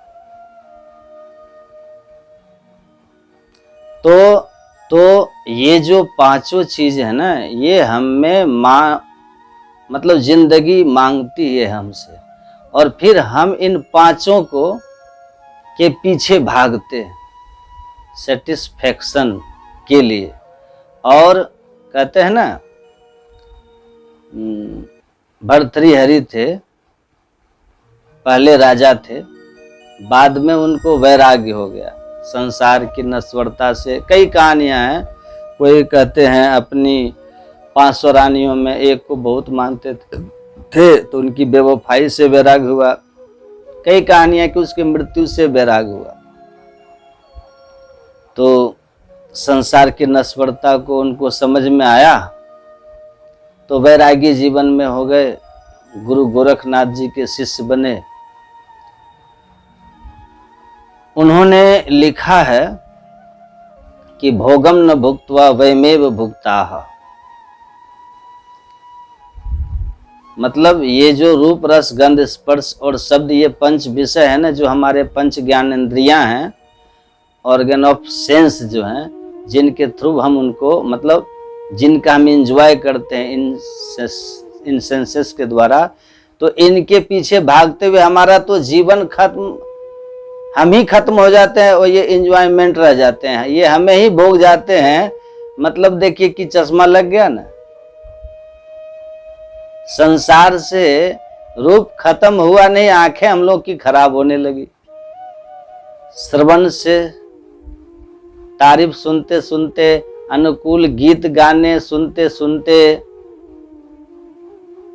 तो ये जो 5 चीज है ना, ये हमें मतलब जिंदगी मांगती है हमसे, और फिर हम इन 5 को के पीछे भागते हैं सेटिस्फैक्शन के लिए। और कहते हैं ना, भर्तृहरि थे, पहले राजा थे, बाद में उनको वैराग्य हो गया संसार की नश्वरता से। कई कहानियां हैं, कोई कहते हैं अपनी 500 रानियों में एक को बहुत मानते थे तो उनकी बेवफाई से वैराग्य हुआ। कई कहानियां कि उसकी मृत्यु से वैराग्य हुआ। तो संसार की नश्वरता को उनको समझ में आया तो वैरागी जीवन में हो गए, गुरु गोरखनाथ जी के शिष्य बने। उन्होंने लिखा है कि भोगम न भुक्त्वा वयमेव भुक्ताः, मतलब ये जो रूप रस गंध स्पर्श और शब्द, ये पंच विषय है ना, जो हमारे पंच ज्ञान इंद्रियां हैं, ऑर्गन ऑफ सेंस जो हैं, जिनके थ्रू हम उनको, मतलब जिनका हम इंजॉय करते हैं इन सेंसेस के द्वारा, तो इनके पीछे भागते हुए हमारा तो जीवन खत्म, हम ही खत्म हो जाते हैं और ये इंजॉयमेंट रह जाते हैं, ये हमें ही भोग जाते हैं। मतलब देखिए कि चश्मा लग गया ना, संसार से रूप खत्म हुआ नहीं, आंखें हम लोग की खराब होने लगी। श्रवण से तारीफ सुनते सुनते, अनुकूल गीत गाने सुनते सुनते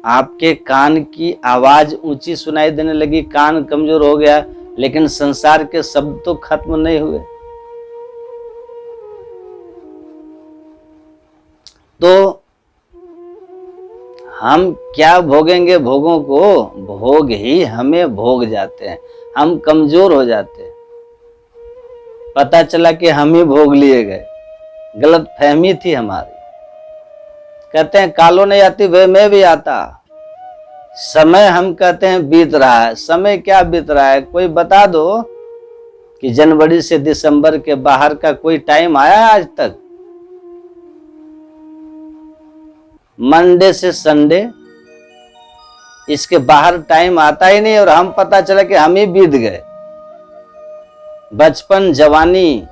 आपके कान की आवाज ऊंची सुनाई देने लगी, कान कमजोर हो गया, लेकिन संसार के शब्द तो खत्म नहीं हुए। तो हम क्या भोगेंगे भोगों को, भोग ही हमें भोग जाते हैं, हम कमजोर हो जाते हैं। पता चला कि हम ही भोग लिए गए, गलत फहमी थी हमारी। कहते हैं कालो नहीं आती वे में भी आता। समय हम कहते हैं बीत रहा है, समय क्या बीत रहा है? कोई बता दो कि जनवरी से दिसंबर के बाहर का कोई टाइम आया आज तक? मंडे से संडे, इसके बाहर टाइम आता ही नहीं, और हम पता चला कि हम ही बीत गए। बचपन, जवानी,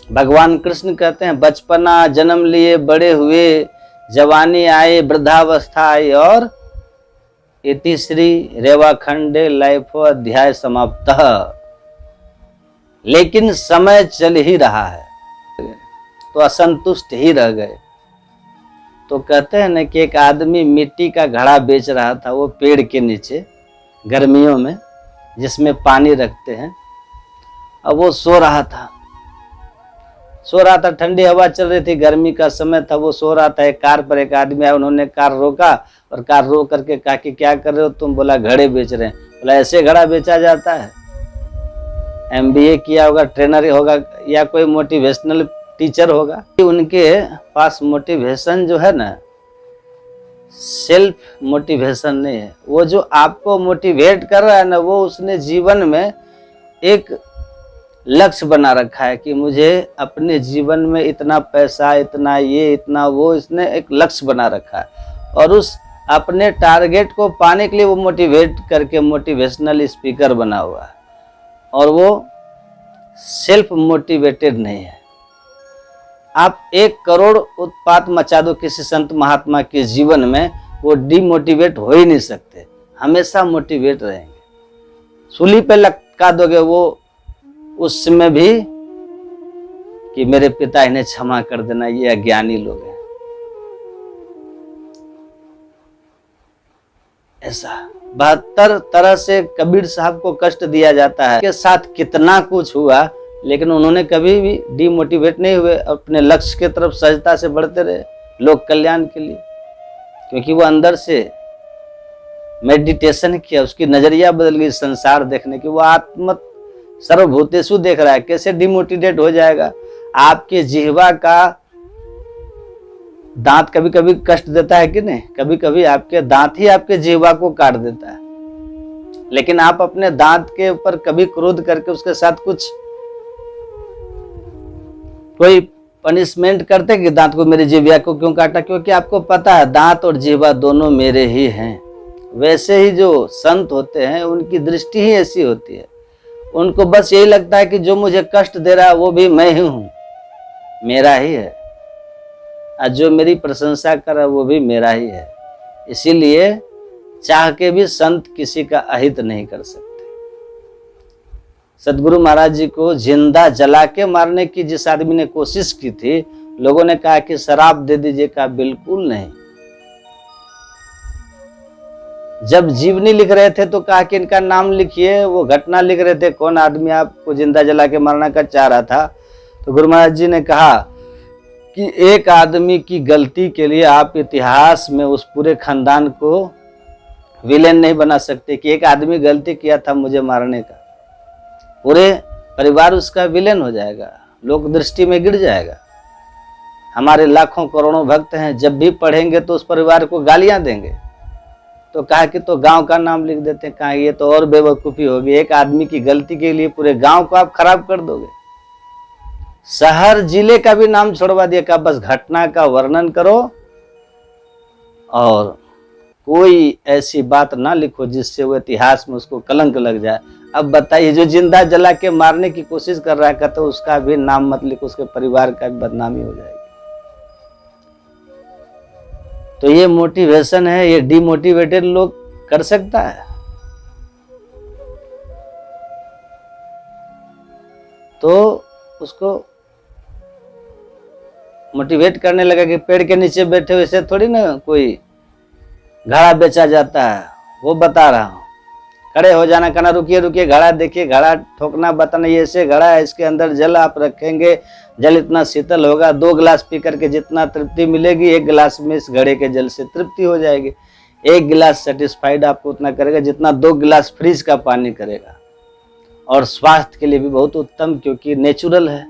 भगवान कृष्ण कहते हैं बचपना जन्म लिए बड़े हुए, जवानी आई वृद्धावस्था आई, और इति श्री रेवाखंडे लाइफ अध्याय समाप्त। लेकिन समय चल ही रहा है, तो असंतुष्ट ही रह गए। तो कहते हैं ना कि एक आदमी मिट्टी का घड़ा बेच रहा था, वो पेड़ के नीचे गर्मियों में, जिसमें पानी रखते हैं। अब वो सो रहा था, ठंडी हवा चल रही थी, गर्मी का समय था, वो सो रहा था। एक कार पर एक आदमी आया, उन्होंने कार रोका और कार रोक करके कहा कि क्या कर रहे हो तुम? बोला घड़े बेच रहे हैं। बोला ऐसे घड़ा बेचा जाता है? MBA किया होगा, ट्रेनर होगा, या कोई मोटिवेशनल टीचर होगा। उनके पास मोटिवेशन जो है ना, सेल्फ मोटिवेशन नहीं है। वो जो आपको मोटिवेट कर रहा है ना, वो उसने जीवन में एक लक्ष्य बना रखा है कि मुझे अपने जीवन में इतना पैसा, इतना ये, इतना वो, इसने एक लक्ष्य बना रखा है। और उस अपने टारगेट को पाने के लिए वो मोटिवेट करके मोटिवेशनल स्पीकर बना हुआ है, और वो सेल्फ मोटिवेटेड नहीं है। आप 1 करोड़ उत्पात मचा दो किसी संत महात्मा के जीवन में, वो डिमोटिवेट हो ही नहीं सकते, हमेशा मोटिवेट रहेंगे। सूली पे लटका दोगे वो उसमें भी कि मेरे पिता इन्हें क्षमा कर देना, ये अज्ञानी लोग हैं। ऐसा 72 तरह से कबीर साहब को कष्ट दिया जाता है, के साथ कितना कुछ हुआ, लेकिन उन्होंने कभी भी डिमोटिवेट नहीं हुए, अपने लक्ष्य की तरफ सहजता से बढ़ते रहे, लोक कल्याण के लिए। क्योंकि वो अंदर से मेडिटेशन किया, उसकी नजरिया बदल गई संसार देखने की। वो आत्म सर्वभूतेषु देख रहा है, कैसे डिमोटिवेट हो जाएगा? आपके जिह्वा का दांत कभी कभी कष्ट देता है कि नहीं? कभी कभी आपके दांत ही आपके जिह्वा को काट देता है, लेकिन आप अपने दांत के ऊपर कभी क्रोध करके उसके साथ कुछ कोई पनिशमेंट करते कि दांत को, मेरे जिह्वा को क्यों काटा? क्योंकि आपको पता है दांत और जिह्वा दोनों मेरे ही हैं। वैसे ही जो संत होते हैं उनकी दृष्टि ही ऐसी होती है, उनको बस यही लगता है कि जो मुझे कष्ट दे रहा है वो भी मैं ही हूं, मेरा ही है, और जो मेरी प्रशंसा कर रहा है वो भी मेरा ही है। इसीलिए चाह के भी संत किसी का अहित नहीं कर सकते। सदगुरु महाराज जी को जिंदा जला के मारने की जिस आदमी ने कोशिश की थी, लोगों ने कहा कि शराब दे दीजिए, कहा बिल्कुल नहीं। जब जीवनी लिख रहे थे तो कहा कि इनका नाम लिखिए, वो घटना लिख रहे थे, कौन आदमी आपको जिंदा जला के मारना का चाह रहा था। तो गुरु महाराज जी ने कहा कि एक आदमी की गलती के लिए आप इतिहास में उस पूरे खानदान को विलेन नहीं बना सकते कि एक आदमी गलती किया था मुझे मारने का, पूरे परिवार उसका विलेन हो जाएगा, लोक दृष्टि में गिर जाएगा। हमारे लाखों करोड़ों भक्त हैं, जब भी पढ़ेंगे तो उस परिवार को गालियां देंगे। तो कहा कि तो गांव का नाम लिख देते हैं। कहा ये तो और बेवकूफ़ी होगी, एक आदमी की गलती के लिए पूरे गांव को आप खराब कर दोगे। शहर जिले का भी नाम छोड़वा दिया। कहा बस घटना का वर्णन करो और कोई ऐसी बात ना लिखो जिससे वो इतिहास में उसको कलंक लग जाए। अब बताइए, जो जिंदा जला के मारने की कोशिश कर रहा है, तो उसका भी नाम मत लिखो, उसके परिवार का भी बदनामी हो जाएगी। तो ये मोटिवेशन है, ये डिमोटिवेटेड लोग कर सकता है। तो उसको मोटिवेट करने लगा कि पेड़ के नीचे बैठे हुए से थोड़ी ना कोई घड़ा बेचा जाता है, वो बता रहा हूं। खड़े हो जाना, कहना रुकिए रुकिए, घड़ा देखिए, घड़ा ठोकना बताना, ये ऐसे घड़ा है, इसके अंदर जल आप रखेंगे, जल इतना शीतल होगा, 2 गिलास पी करके जितना तृप्ति मिलेगी, 1 गिलास में इस घड़े के जल से तृप्ति हो जाएगी। 1 गिलास सेटिस्फाइड आपको उतना करेगा जितना 2 गिलास फ्रिज का पानी करेगा। और स्वास्थ्य के लिए भी बहुत उत्तम, क्योंकि नेचुरल है।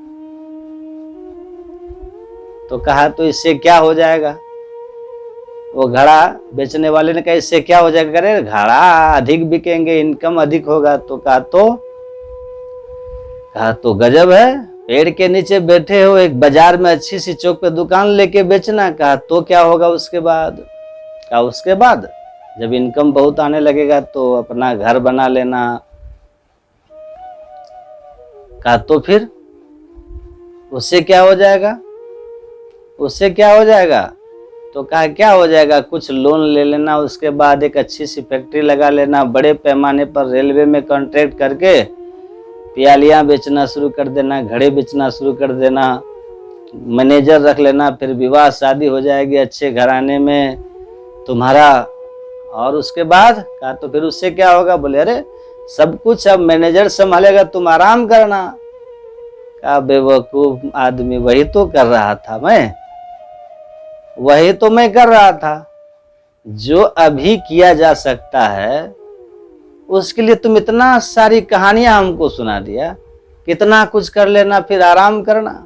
तो कहा तो इससे क्या हो जाएगा? वो घड़ा बेचने वाले ने कहा इससे क्या हो जाएगा? अरे घड़ा अधिक बिकेंगे, इनकम अधिक होगा। तो कहा तो गजब है, पेड़ के नीचे बैठे हो, एक बाजार में अच्छी सी चौक पे दुकान लेके बेचना। कहा तो क्या होगा उसके बाद? कहा उसके बाद जब इनकम बहुत आने लगेगा तो अपना घर बना लेना। कहा तो फिर उससे क्या हो जाएगा? उससे क्या हो जाएगा? तो कहा क्या हो जाएगा? कुछ लोन ले लेना, उसके बाद एक अच्छी सी फैक्ट्री लगा लेना, बड़े पैमाने पर रेलवे में कॉन्ट्रैक्ट करके प्यालियाँ बेचना शुरू कर देना, घड़े बेचना शुरू कर देना, मैनेजर रख लेना, फिर विवाह शादी हो जाएगी अच्छे घराने में तुम्हारा। और उसके बाद कहा तो फिर उससे क्या होगा? बोले अरे सब कुछ अब मैनेजर संभालेगा, तुम आराम करना। कहा बेवकूफ आदमी, वही तो कर रहा था वही तो मैं कर रहा था। जो अभी किया जा सकता है उसके लिए तुम इतना सारी कहानियां हमको सुना दिया, कितना कुछ कर लेना फिर आराम करना।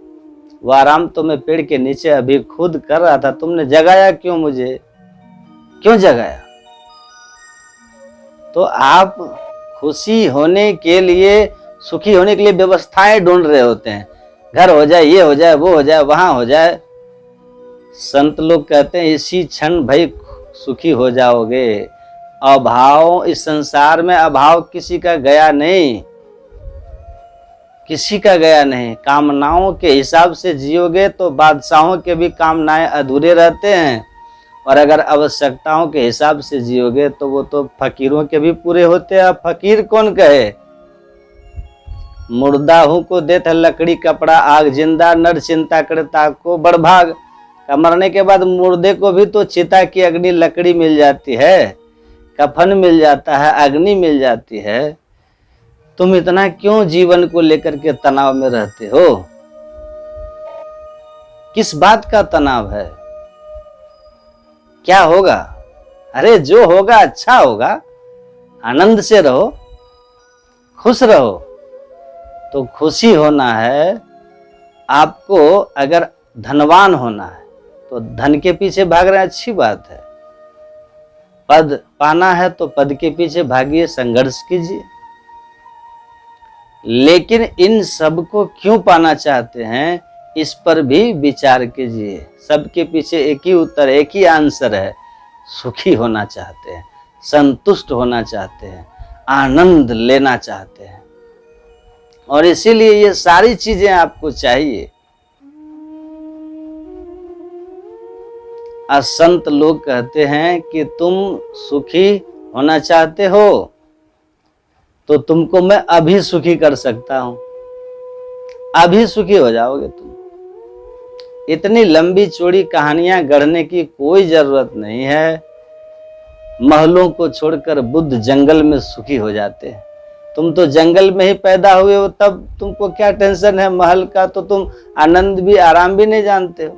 वो आराम तो मैं पेड़ के नीचे अभी खुद कर रहा था, तुमने जगाया क्यों? मुझे क्यों जगाया? तो आप खुशी होने के लिए, सुखी होने के लिए व्यवस्थाएं ढूंढ रहे होते हैं। घर हो जाए, ये हो जाए, वो हो जाए, वहां हो जाए। संत लोग कहते हैं इसी क्षण भाई सुखी हो जाओगे। अभाव, इस संसार में अभाव किसी का गया नहीं, किसी का गया नहीं। कामनाओं के हिसाब से जियोगे तो बादशाहों के भी कामनाएं अधूरे रहते हैं, और अगर आवश्यकताओं के हिसाब से जियोगे तो वो तो फकीरों के भी पूरे होते हैं। अब फकीर कौन कहे? मुर्दा हूं को देत है लकड़ी कपड़ा आग, जिंदा नर चिंता करता को बड़भाग। का मरने के बाद मुर्दे को भी तो चिता की अग्नि लकड़ी मिल जाती है, कफन मिल जाता है, अग्नि मिल जाती है। तुम इतना क्यों जीवन को लेकर के तनाव में रहते हो? किस बात का तनाव है? क्या होगा? अरे जो होगा अच्छा होगा, आनंद से रहो, खुश रहो। तो खुशी होना है आपको। अगर धनवान होना है तो धन के पीछे भाग रहे हैं, अच्छी बात है। पद पाना है तो पद के पीछे भागिए, संघर्ष कीजिए। लेकिन इन सब को क्यों पाना चाहते हैं, इस पर भी विचार कीजिए। सबके पीछे एक ही उत्तर, एक ही आंसर है, सुखी होना चाहते हैं, संतुष्ट होना चाहते हैं, आनंद लेना चाहते हैं। और इसीलिए ये सारी चीजें आपको चाहिए। असंत लोग कहते हैं कि तुम सुखी होना चाहते हो तो तुमको मैं अभी सुखी कर सकता हूं, अभी सुखी हो जाओगे तुम। इतनी लंबी चौड़ी कहानियां गढ़ने की कोई जरूरत नहीं है। महलों को छोड़कर बुद्ध जंगल में सुखी हो जाते हैं। तुम तो जंगल में ही पैदा हुए हो, तब तुमको क्या टेंशन है महल का? तो तुम आनंद भी आराम भी नहीं जानते हो,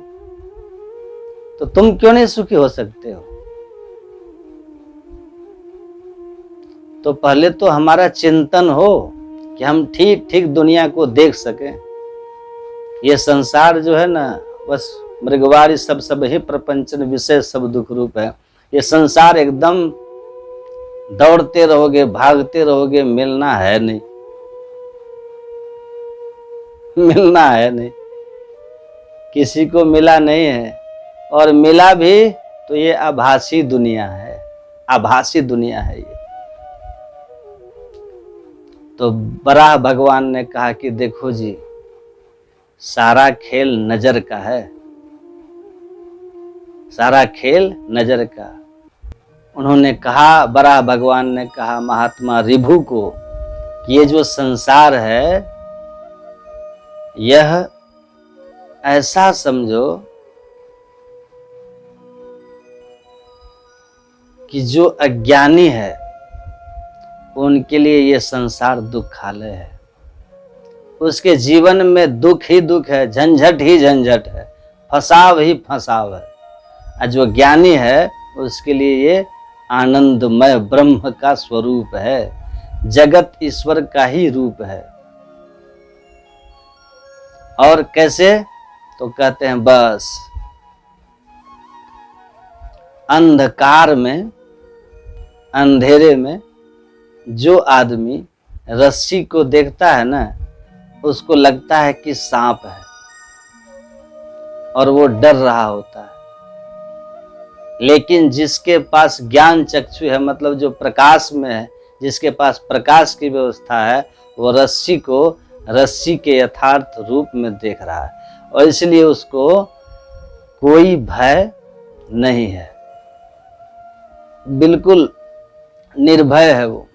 तो तुम क्यों नहीं सुखी हो सकते हो? तो पहले तो हमारा चिंतन हो कि हम ठीक ठीक दुनिया को देख सकें। ये संसार जो है ना, बस मृगवारी सब ही प्रपंचन विषय सब दुख रूप है। ये संसार एकदम दौड़ते रहोगे, भागते रहोगे, मिलना है नहीं, मिलना है नहीं, किसी को मिला नहीं है। और मिला भी तो ये आभासी दुनिया है, आभासी दुनिया है ये। तो बराह भगवान ने कहा कि देखो जी, सारा खेल नजर का है, सारा खेल नजर का। उन्होंने कहा, बराह भगवान ने कहा महात्मा रिभु को कि ये जो संसार है, यह ऐसा समझो कि जो अज्ञानी है उनके लिए ये संसार दुखालय है। उसके जीवन में दुख ही दुख है, झंझट ही झंझट है, फसाव ही फसाव है। और जो ज्ञानी है उसके लिए ये आनंदमय ब्रह्म का स्वरूप है, जगत ईश्वर का ही रूप है। और कैसे? तो कहते हैं बस अंधकार में, अंधेरे में जो आदमी रस्सी को देखता है ना, उसको लगता है कि सांप है और वो डर रहा होता है। लेकिन जिसके पास ज्ञान चक्षु है, मतलब जो प्रकाश में है, जिसके पास प्रकाश की व्यवस्था है, वो रस्सी को रस्सी के यथार्थ रूप में देख रहा है और इसलिए उसको कोई भय नहीं है, बिल्कुल निर्भय है वो,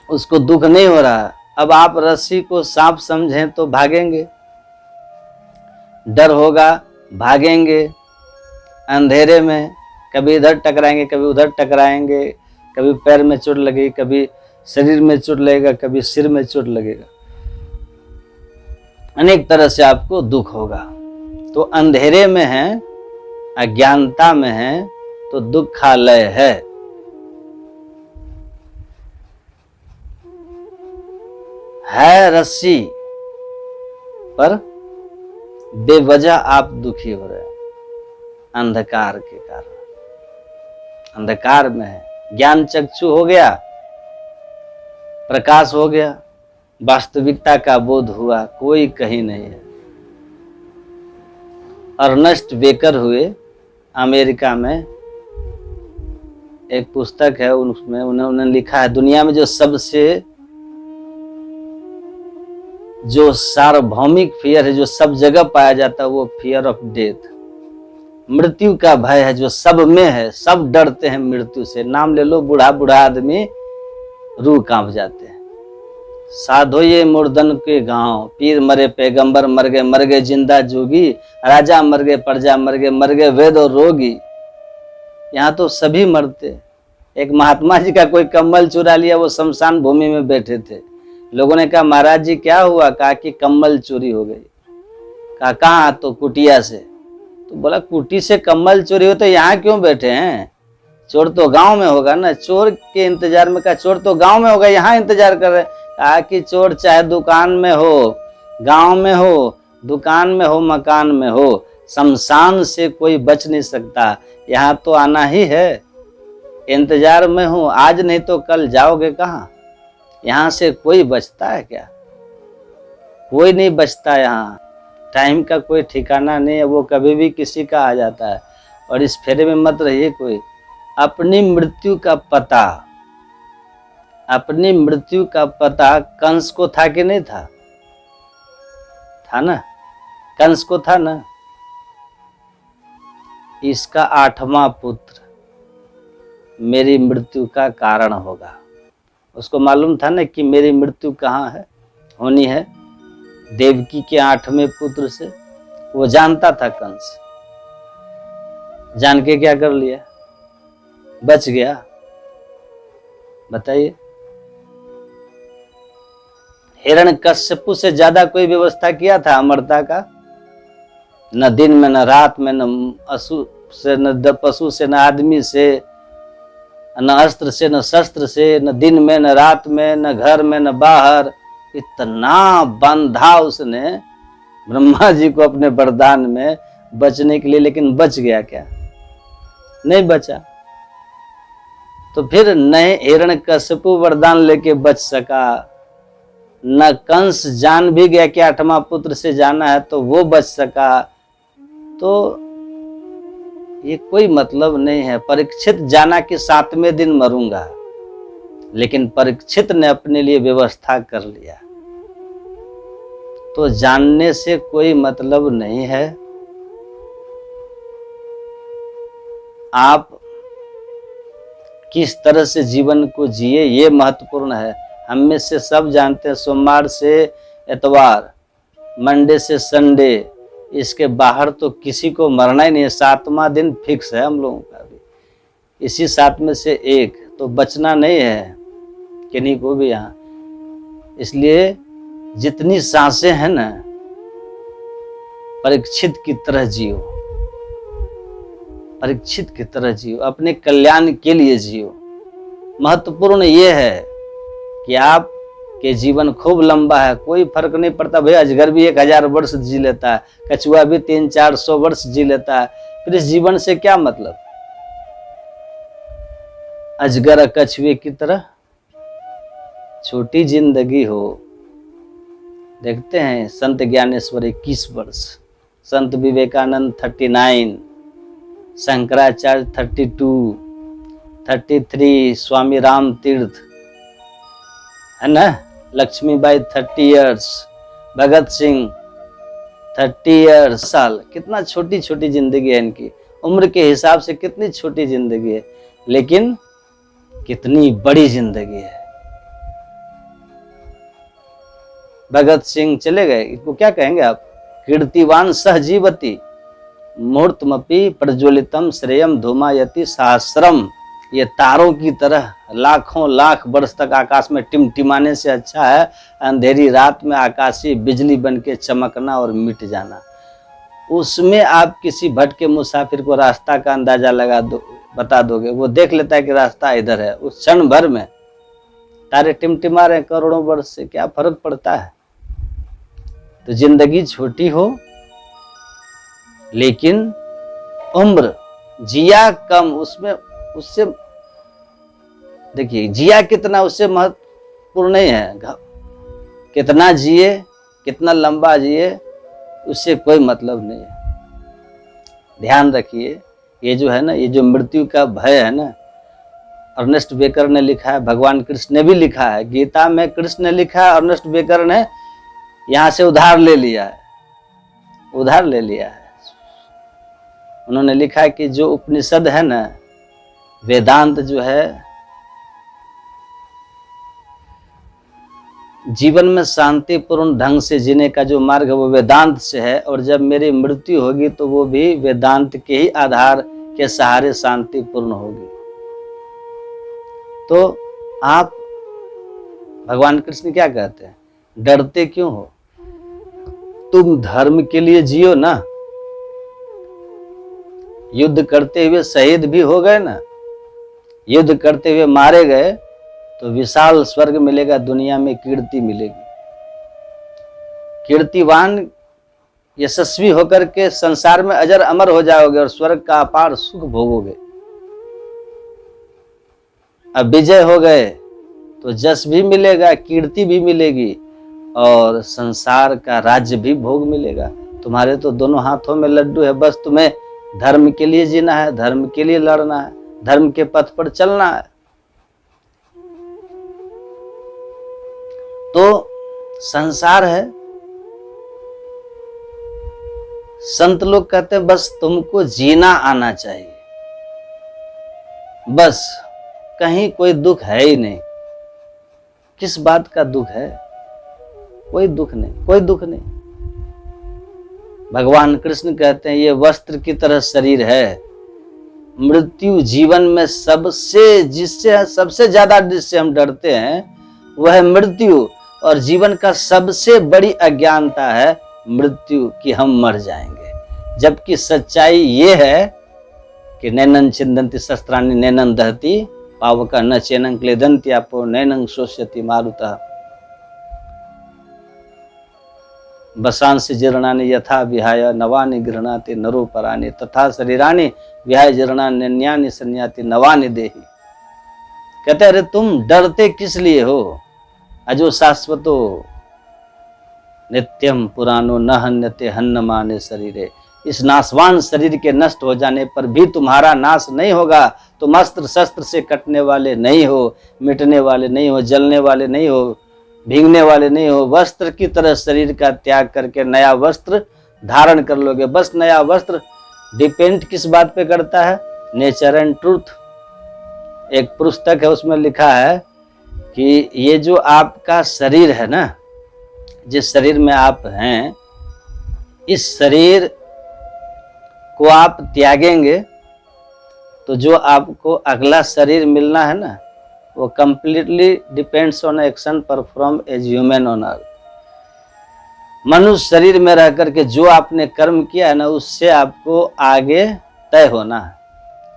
उसको दुख नहीं हो रहा है। अब आप रस्सी को सांप समझें तो भागेंगे, डर होगा, भागेंगे। अंधेरे में कभी इधर टकराएंगे, कभी उधर टकराएंगे, कभी पैर में चोट लगेगी, कभी शरीर में चोट लगेगा, कभी सिर में चोट लगेगा, अनेक तरह से आपको दुख होगा। तो अंधेरे में है, अज्ञानता में है, तो दुखालय है। रस्सी पर बेवजह आप दुखी हो रहे हैं, अंधकार के कारण। अंधकार में है, ज्ञान चक्षु हो गया, प्रकाश हो गया, वास्तविकता का बोध हुआ, कोई कहीं नहीं है। अर्नेस्ट बेकर हुए अमेरिका में, एक पुस्तक है, उसमें उन्होंने लिखा है दुनिया में जो सार्वभौमिक फियर है, जो सब जगह पाया जाता है, वो फियर ऑफ डेथ, मृत्यु का भय है, जो सब में है। सब डरते हैं मृत्यु से। नाम ले लो, बूढ़ा बूढ़ा आदमी रूह कांप जाते हैं। साधो ये मुर्दन के गांव, पीर मरे पैगंबर मर गए जिंदा जोगी, राजा मर गए प्रजा मर गए वेद और रोगी। यहाँ तो सभी मरते। एक महात्मा जी का कोई कम्बल चुरा लिया, वो शमशान भूमि में बैठे थे। लोगों ने कहा महाराज जी क्या हुआ? कहा कि कम्बल चोरी हो गई। कहा कहाँ? तो कुटिया से। तो बोला कुटी से कम्बल चोरी हो तो यहाँ क्यों बैठे हैं? चोर तो गांव में होगा ना। चोर के इंतजार में, कहा चोर तो गांव में होगा, यहाँ इंतजार कर रहे। कहा कि चोर चाहे दुकान में हो, गांव में हो, दुकान में हो, मकान में हो, शमशान से कोई बच नहीं सकता। यहाँ तो आना ही है। इंतजार में हूँ, आज नहीं तो कल जाओगे कहाँ? यहाँ से कोई बचता है क्या? कोई नहीं बचता। यहाँ टाइम का कोई ठिकाना नहीं है, वो कभी भी किसी का आ जाता है। और इस फेरे में मत रहिए कोई। अपनी मृत्यु का पता, अपनी मृत्यु का पता कंस को था कि नहीं था? था ना, कंस को था ना। इसका 8वां पुत्र मेरी मृत्यु का कारण होगा। उसको मालूम था ना कि मेरी मृत्यु कहाँ है, होनी है, देवकी के 8वें पुत्र से। वो जानता था कंस। जान के क्या कर लिया? बच गया। बताइए, हिरण्यकश्यपु से ज्यादा कोई व्यवस्था किया था अमरता का? न दिन में, न रात में, न असु से, न पशु से, न आदमी से, न अस्त्र से, न शस्त्र से, न दिन में, न रात में, न घर में, न बाहर। इतना बंधा उसने ब्रह्मा जी को अपने वरदान में बचने के लिए, लेकिन बच गया क्या? नहीं बचा। तो फिर न हिरण्यकशिपु वरदान लेके बच सका, न कंस जान भी गया कि 8वां पुत्र से जाना है तो वो बच सका। तो ये कोई मतलब नहीं है। परीक्षित जाना कि 7वें दिन मरूंगा, लेकिन परीक्षित ने अपने लिए व्यवस्था कर लिया। तो जानने से कोई मतलब नहीं है। आप किस तरह से जीवन को जिए ये महत्वपूर्ण है। हम में से सब जानते हैं सोमवार से इतवार, मंडे से संडे, इसके बाहर तो किसी को मरना ही नहीं है। 7वां दिन फिक्स है हम लोगों का भी, इसी 7 में से एक, तो बचना नहीं है किन्हीं को भी यहाँ। इसलिए जितनी सांसें हैं ना, परीक्षित की तरह जियो, परीक्षित की तरह जियो, अपने कल्याण के लिए जियो। महत्वपूर्ण ये है कि आप के जीवन खूब लंबा है, कोई फर्क नहीं पड़ता। भाई अजगर भी 1000 वर्ष जी लेता है, कछुआ भी 300-400 वर्ष जी लेता है, फिर इस जीवन से क्या मतलब? अजगर कछुए की तरह छोटी जिंदगी हो। देखते हैं संत ज्ञानेश्वर 21 वर्ष, संत विवेकानंद 39, शंकराचार्य 32, 33, स्वामी राम तीर्थ, है ना, लक्ष्मीबाई 30 इयर्स, भगत सिंह 30 इयर्स साल। कितना छोटी छोटी जिंदगी है इनकी, उम्र के हिसाब से कितनी छोटी जिंदगी है, लेकिन कितनी बड़ी जिंदगी है। भगत सिंह चले गए, इसको क्या कहेंगे आप? कीर्तिवान सहजीवती मूर्तमपि प्रज्वलितम श्रेयम धूमायति सहस्रम। ये तारों की तरह लाखों लाख वर्ष तक आकाश में टिमटिमाने से अच्छा है अंधेरी रात में आकाशीय बिजली बन के चमकना और मिट जाना। उसमें आप किसी भटके मुसाफिर को रास्ता का अंदाजा बता दोगे, वो देख लेता है कि रास्ता इधर है। उस क्षण भर में तारे टिमटिमा रहे करोड़ों वर्ष से, क्या फर्क पड़ता है? तो जिंदगी छोटी हो, लेकिन उम्र जिया कम, उससे देखिए जिया कितना उससे महत्वपूर्ण नहीं है। कितना जिए, कितना लंबा जिए, उससे कोई मतलब नहीं है। ध्यान रखिए, ये जो है ना, ये जो मृत्यु का भय है ना, अर्नेस्ट बेकर ने लिखा है, भगवान कृष्ण ने भी लिखा है, गीता में कृष्ण ने लिखा है, अर्नेस्ट बेकर ने यहाँ से उधार ले लिया है, उधार ले लिया है। उन्होंने लिखा है कि जो उपनिषद है ना, वेदांत जो है, जीवन में शांतिपूर्ण ढंग से जीने का जो मार्ग है वो वेदांत से है, और जब मेरी मृत्यु होगी तो वो भी वेदांत के ही आधार के सहारे शांतिपूर्ण होगी। तो आप, भगवान कृष्ण क्या कहते हैं? डरते क्यों हो? तुम धर्म के लिए जियो ना। युद्ध करते हुए शहीद भी हो गए ना, युद्ध करते हुए मारे गए तो विशाल स्वर्ग मिलेगा, दुनिया में कीर्ति मिलेगी। कीर्तिवान यशस्वी होकर के संसार में अजर अमर हो जाओगे और स्वर्ग का अपार सुख भोगोगे। अब विजय हो गए तो जस भी मिलेगा, कीर्ति भी मिलेगी और संसार का राज्य भी भोग मिलेगा। तुम्हारे तो दोनों हाथों में लड्डू है, बस तुम्हें धर्म के लिए जीना है, धर्म के लिए लड़ना है, धर्म के पथ पर चलना है। तो संसार है, संत लोग कहते हैं बस तुमको जीना आना चाहिए, बस, कहीं कोई दुख है ही नहीं। किस बात का दुख है? कोई दुख नहीं, कोई दुख नहीं। भगवान कृष्ण कहते हैं ये वस्त्र की तरह शरीर है। मृत्यु जीवन में सबसे ज्यादा जिससे हम डरते हैं वह है मृत्यु, और जीवन का सबसे बड़ी अज्ञानता है मृत्यु की हम मर जाएंगे। जबकि सच्चाई ये है कि नैनन छिन्दन्ति शस्त्राणि नैनन दहति पावका न चैनं क्लेदन्ति आपो नैनं शोष्यति मारुतः। बसांसि जीर्णानि यथा विहाय नवानि गृह्णाति नरो पराणि तथा शरीराणि विहाय जीर्णानि अन्यानि संयाति नवानि देहि। कहते अरे तुम डरते किस लिए हो? अजो शाश्वतो नित्यम पुरानो न हन्यते हन्नमाने शरीरे। इस नाशवान शरीर के नष्ट हो जाने पर भी तुम्हारा नाश नहीं होगा। तुम अस्त्र शस्त्र से कटने वाले नहीं हो, मिटने वाले नहीं हो, जलने वाले नहीं हो, भीगने वाले नहीं हो। वस्त्र की तरह शरीर का त्याग करके नया वस्त्र धारण कर लोगे। बस नया वस्त्र डिपेंड किस बात पे करता है? Nature and truth. एक पुस्तक है, उसमें लिखा है कि ये जो आपका शरीर है ना, जिस शरीर में आप हैं, इस शरीर को आप त्यागेंगे तो जो आपको अगला शरीर मिलना है ना, वो completely depends on action perform as human on earth. मनुष्य शरीर में रह करके जो आपने कर्म किया है ना, उससे आपको आगे तय होना है।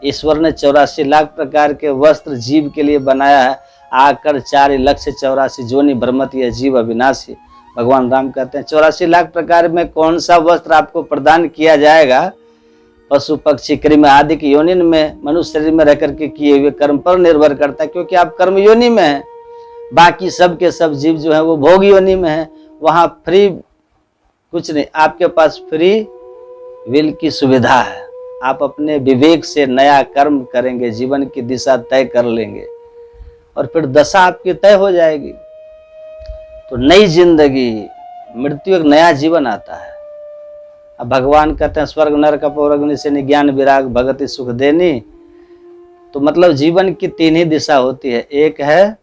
ईश्वर ने 84 लाख प्रकार के वस्त्र जीव के लिए बनाया है। आकर 4,84,000 जोनि भ्रमति है जीव अविनाशी। भगवान राम कहते हैं 84 लाख प्रकार में कौन सा वस्त्र आपको प्रदान किया जाएगा? पशु पक्षी कृमि आदि की योनि में मनुष्य शरीर में रह करके किए हुए कर्म पर निर्भर करता है, क्योंकि आप कर्म योनि में हैं। बाकी सब के सब जीव जो है वो भोग योनि में है। वहां फ्री कुछ नहीं, आपके पास फ्री विल की सुविधा है। आप अपने विवेक से नया कर्म करेंगे, जीवन की दिशा तय कर लेंगे और फिर दशा आपकी तय हो जाएगी। तो नई जिंदगी, मृत्यु एक नया जीवन आता है। अब भगवान कहते हैं स्वर्ग नरक अपोर अग्नि से ज्ञान विराग भगति सुख देनी। तो मतलब जीवन की 3 ही दिशा होती है। एक है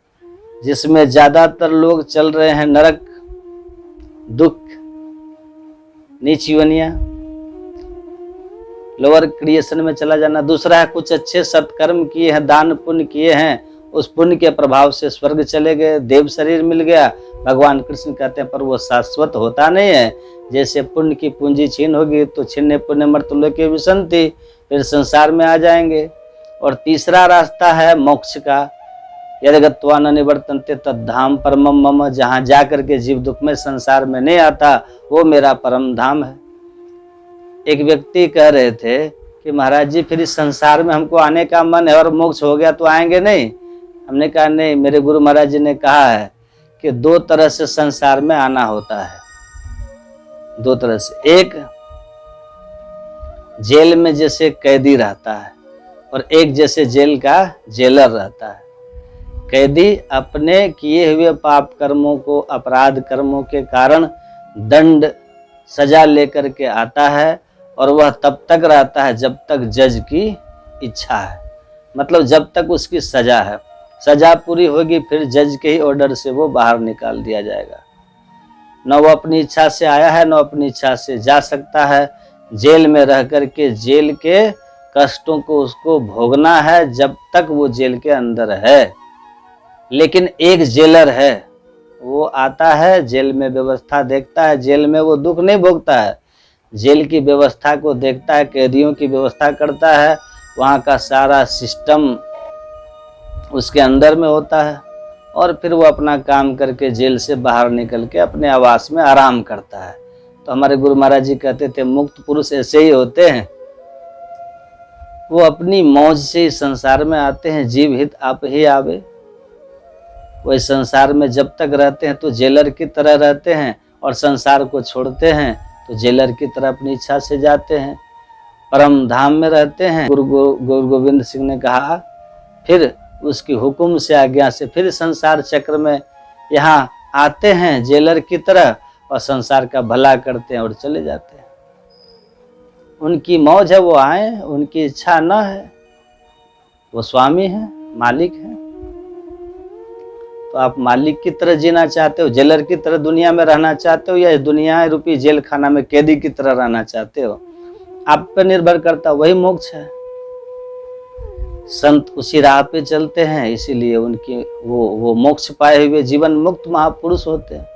जिसमें ज्यादातर लोग चल रहे हैं नरक, दुख, नीच योनियां, लोअर क्रिएशन में चला जाना। दूसरा है कुछ अच्छे सत्कर्म किए हैं, दान पुण्य किए हैं, उस पुण्य के प्रभाव से स्वर्ग चले गए, देव शरीर मिल गया। भगवान कृष्ण कहते हैं पर वो शाश्वत होता नहीं है। जैसे पुण्य की पूंजी छीन होगी तो छिन्ने पुण्य मर्तलोके विसंति, फिर संसार में आ जाएंगे। और तीसरा रास्ता है मोक्ष का। यदि गत्वा न निवर्तन्ते तद्धाम परमम मम। जहाँ जा करके जीव दुख में संसार में नहीं आता, वो मेरा परम धाम है। एक व्यक्ति कह रहे थे कि महाराज जी फिर इस संसार में हमको आने का मन है और मोक्ष हो गया तो आएंगे नहीं? हमने कहा नहीं, मेरे गुरु महाराज जी ने कहा है कि 2 तरह से संसार में आना होता है। 2 तरह से। एक जेल में जैसे कैदी रहता है और एक जैसे जेल का जेलर रहता है। कैदी अपने किए हुए पाप कर्मों को, अपराध कर्मों के कारण दंड सजा लेकर के आता है और वह तब तक रहता है जब तक जज की इच्छा है। मतलब जब तक उसकी सजा है। सजा पूरी होगी फिर जज के ही ऑर्डर से वो बाहर निकाल दिया जाएगा। न वो अपनी इच्छा से आया है, न अपनी इच्छा से जा सकता है। जेल में रह करके जेल के कष्टों को उसको भोगना है जब तक वो जेल के अंदर है। लेकिन एक जेलर है, वो आता है, जेल में व्यवस्था देखता है। जेल में वो दुख नहीं भोगता है, जेल की व्यवस्था को देखता है, कैदियों की व्यवस्था करता है। वहाँ का सारा सिस्टम उसके अंदर में होता है और फिर वो अपना काम करके जेल से बाहर निकल के अपने आवास में आराम करता है। तो हमारे गुरु महाराज जी कहते थे मुक्त पुरुष ऐसे ही होते हैं। वो अपनी मौज से ही संसार में आते हैं, जीव हित आप ही आवे। वो इस संसार में जब तक रहते हैं तो जेलर की तरह रहते हैं और संसार को छोड़ते हैं तो जेलर की तरह अपनी इच्छा से जाते हैं, परम धाम में रहते हैं। गुरु गोविंद सिंह ने कहा फिर उसकी हुक्म से, आज्ञा से फिर संसार चक्र में यहाँ आते हैं जेलर की तरह और संसार का भला करते हैं और चले जाते हैं। उनकी मौज है, वो आए, उनकी इच्छा न है। वो स्वामी है, मालिक है। तो आप मालिक की तरह जीना चाहते हो, जेलर की तरह दुनिया में रहना चाहते हो, या दुनिया रूपी जेल खाना में कैदी की तरह रहना चाहते हो? आप पर निर्भर करता, वही मोक्ष है। संत उसी राह पे चलते हैं, इसीलिए उनकी वो मोक्ष पाए हुए जीवन मुक्त महापुरुष होते हैं।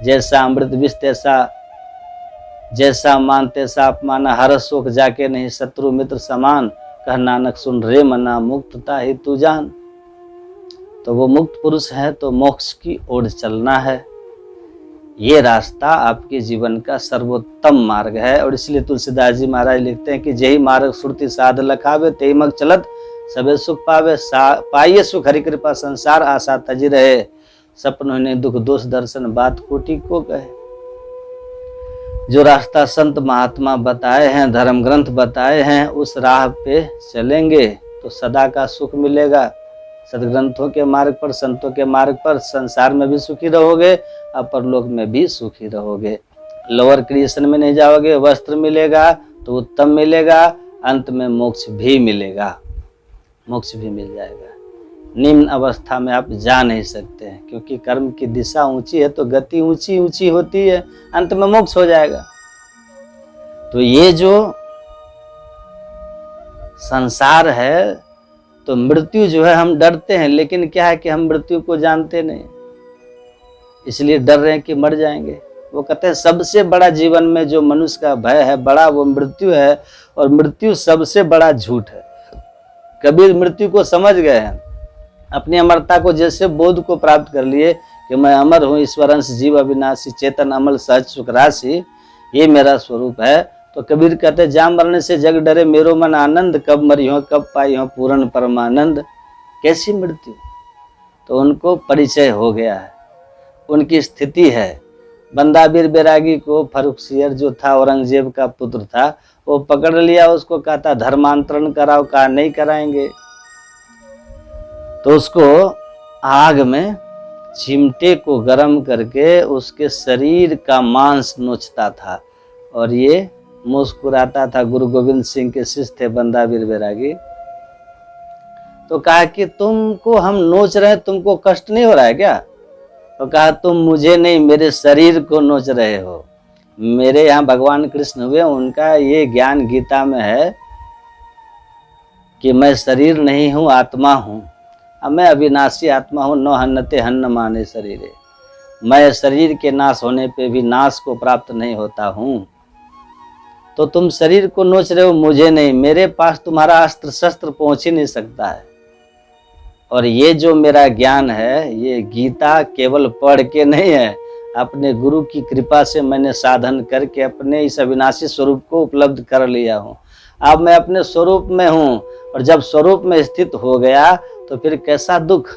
जैसा अमृत विष तैसा, जैसा मान तैसा अपमान, हर शोक जाके नहीं शत्रु मित्र समान, कह नानक सुन रे मना मुक्तता ही तू जान। तो वो मुक्त पुरुष है तो मोक्ष की ओर चलना है। ये रास्ता आपके जीवन का सर्वोत्तम मार्ग है। और इसलिए तुलसीदास जी महाराज लिखते हैं कि जही मार्ग सुरति साध लखावे, तेई मग चलत सबे सुख पावे, पाइये सुख हरि कृपा संसार आशा तजी रहे, सपनों ने दुख दोष दर्शन बात कोटि को कहे। जो रास्ता संत महात्मा बताए हैं, धर्म ग्रंथ बताए हैं, उस राह पे चलेंगे तो सदा का सुख मिलेगा। सदग्रंथों के मार्ग पर, संतों के मार्ग पर संसार में भी सुखी रहोगे और परलोक में भी सुखी रहोगे। लोअर क्रिएशन में नहीं जाओगे, वस्त्र मिलेगा तो उत्तम मिलेगा, अंत में मोक्ष भी मिलेगा, मोक्ष भी मिल जाएगा। निम्न अवस्था में आप जा नहीं सकते हैं, क्योंकि कर्म की दिशा ऊंची है तो गति ऊंची ऊंची होती है, अंत में मोक्ष हो जाएगा। तो ये जो संसार है, तो मृत्यु जो है, हम डरते हैं, लेकिन क्या है कि हम मृत्यु को जानते नहीं, इसलिए डर रहे हैं कि मर जाएंगे। वो कहते हैं सबसे बड़ा जीवन में जो मनुष्य का भय है बड़ा, वो मृत्यु है, और मृत्यु सबसे बड़ा झूठ है। कबीर मृत्यु को समझ गए हैं, अपनी अमरता को जैसे बोध को प्राप्त कर लिए कि मैं अमर हूँ, ईश्वर अंश जीव अविनाशी, चेतन अमल सहज सुख राशि, ये मेरा स्वरूप है। तो कबीर कहते जा मरने से जग डरे मेरो मन आनंद, कब मरी हो कब पाई हो पूर्ण परमानंद। कैसी मृत्यु? तो उनको परिचय हो गया है, उनकी स्थिति है। बंदाबीर बैरागी को फर्रुखसियर जो था, औरंगजेब का पुत्र था, वो पकड़ लिया, उसको कहता धर्मांतरण कराओ, कहा नहीं कराएंगे। तो उसको आग में चिमटे को गर्म करके उसके शरीर का मांस नोचता था, और ये मुस्कुराता था। गुरु गोविंद सिंह के शिष्य थे बंदाबीर बैरागी। तो कहा कि तुमको हम नोच रहे हैं, तुमको कष्ट नहीं हो रहा है क्या? तो कहा तुम मुझे नहीं, मेरे शरीर को नोच रहे हो। मेरे यहाँ भगवान कृष्ण हुए, उनका ये ज्ञान गीता में है कि मैं शरीर नहीं हूँ, आत्मा हूँ। अब मैं अविनाशी आत्मा हूँ, न हन्नते हन्न माने शरीरे। मैं शरीर के नाश होने पे भी नाश को प्राप्त नहीं होता हूँ। तो तुम शरीर को नोच रहे हो, मुझे नहीं, मेरे पास तुम्हारा अस्त्र शस्त्र पहुंच ही नहीं सकता है। और ये जो मेरा ज्ञान है, ये गीता केवल पढ़ के नहीं है, अपने गुरु की कृपा से मैंने साधन करके अपने इस अविनाशी स्वरूप को उपलब्ध कर लिया हूँ। अब मैं अपने स्वरूप में हूँ, और जब स्वरूप में स्थित हो गया तो फिर कैसा दुख।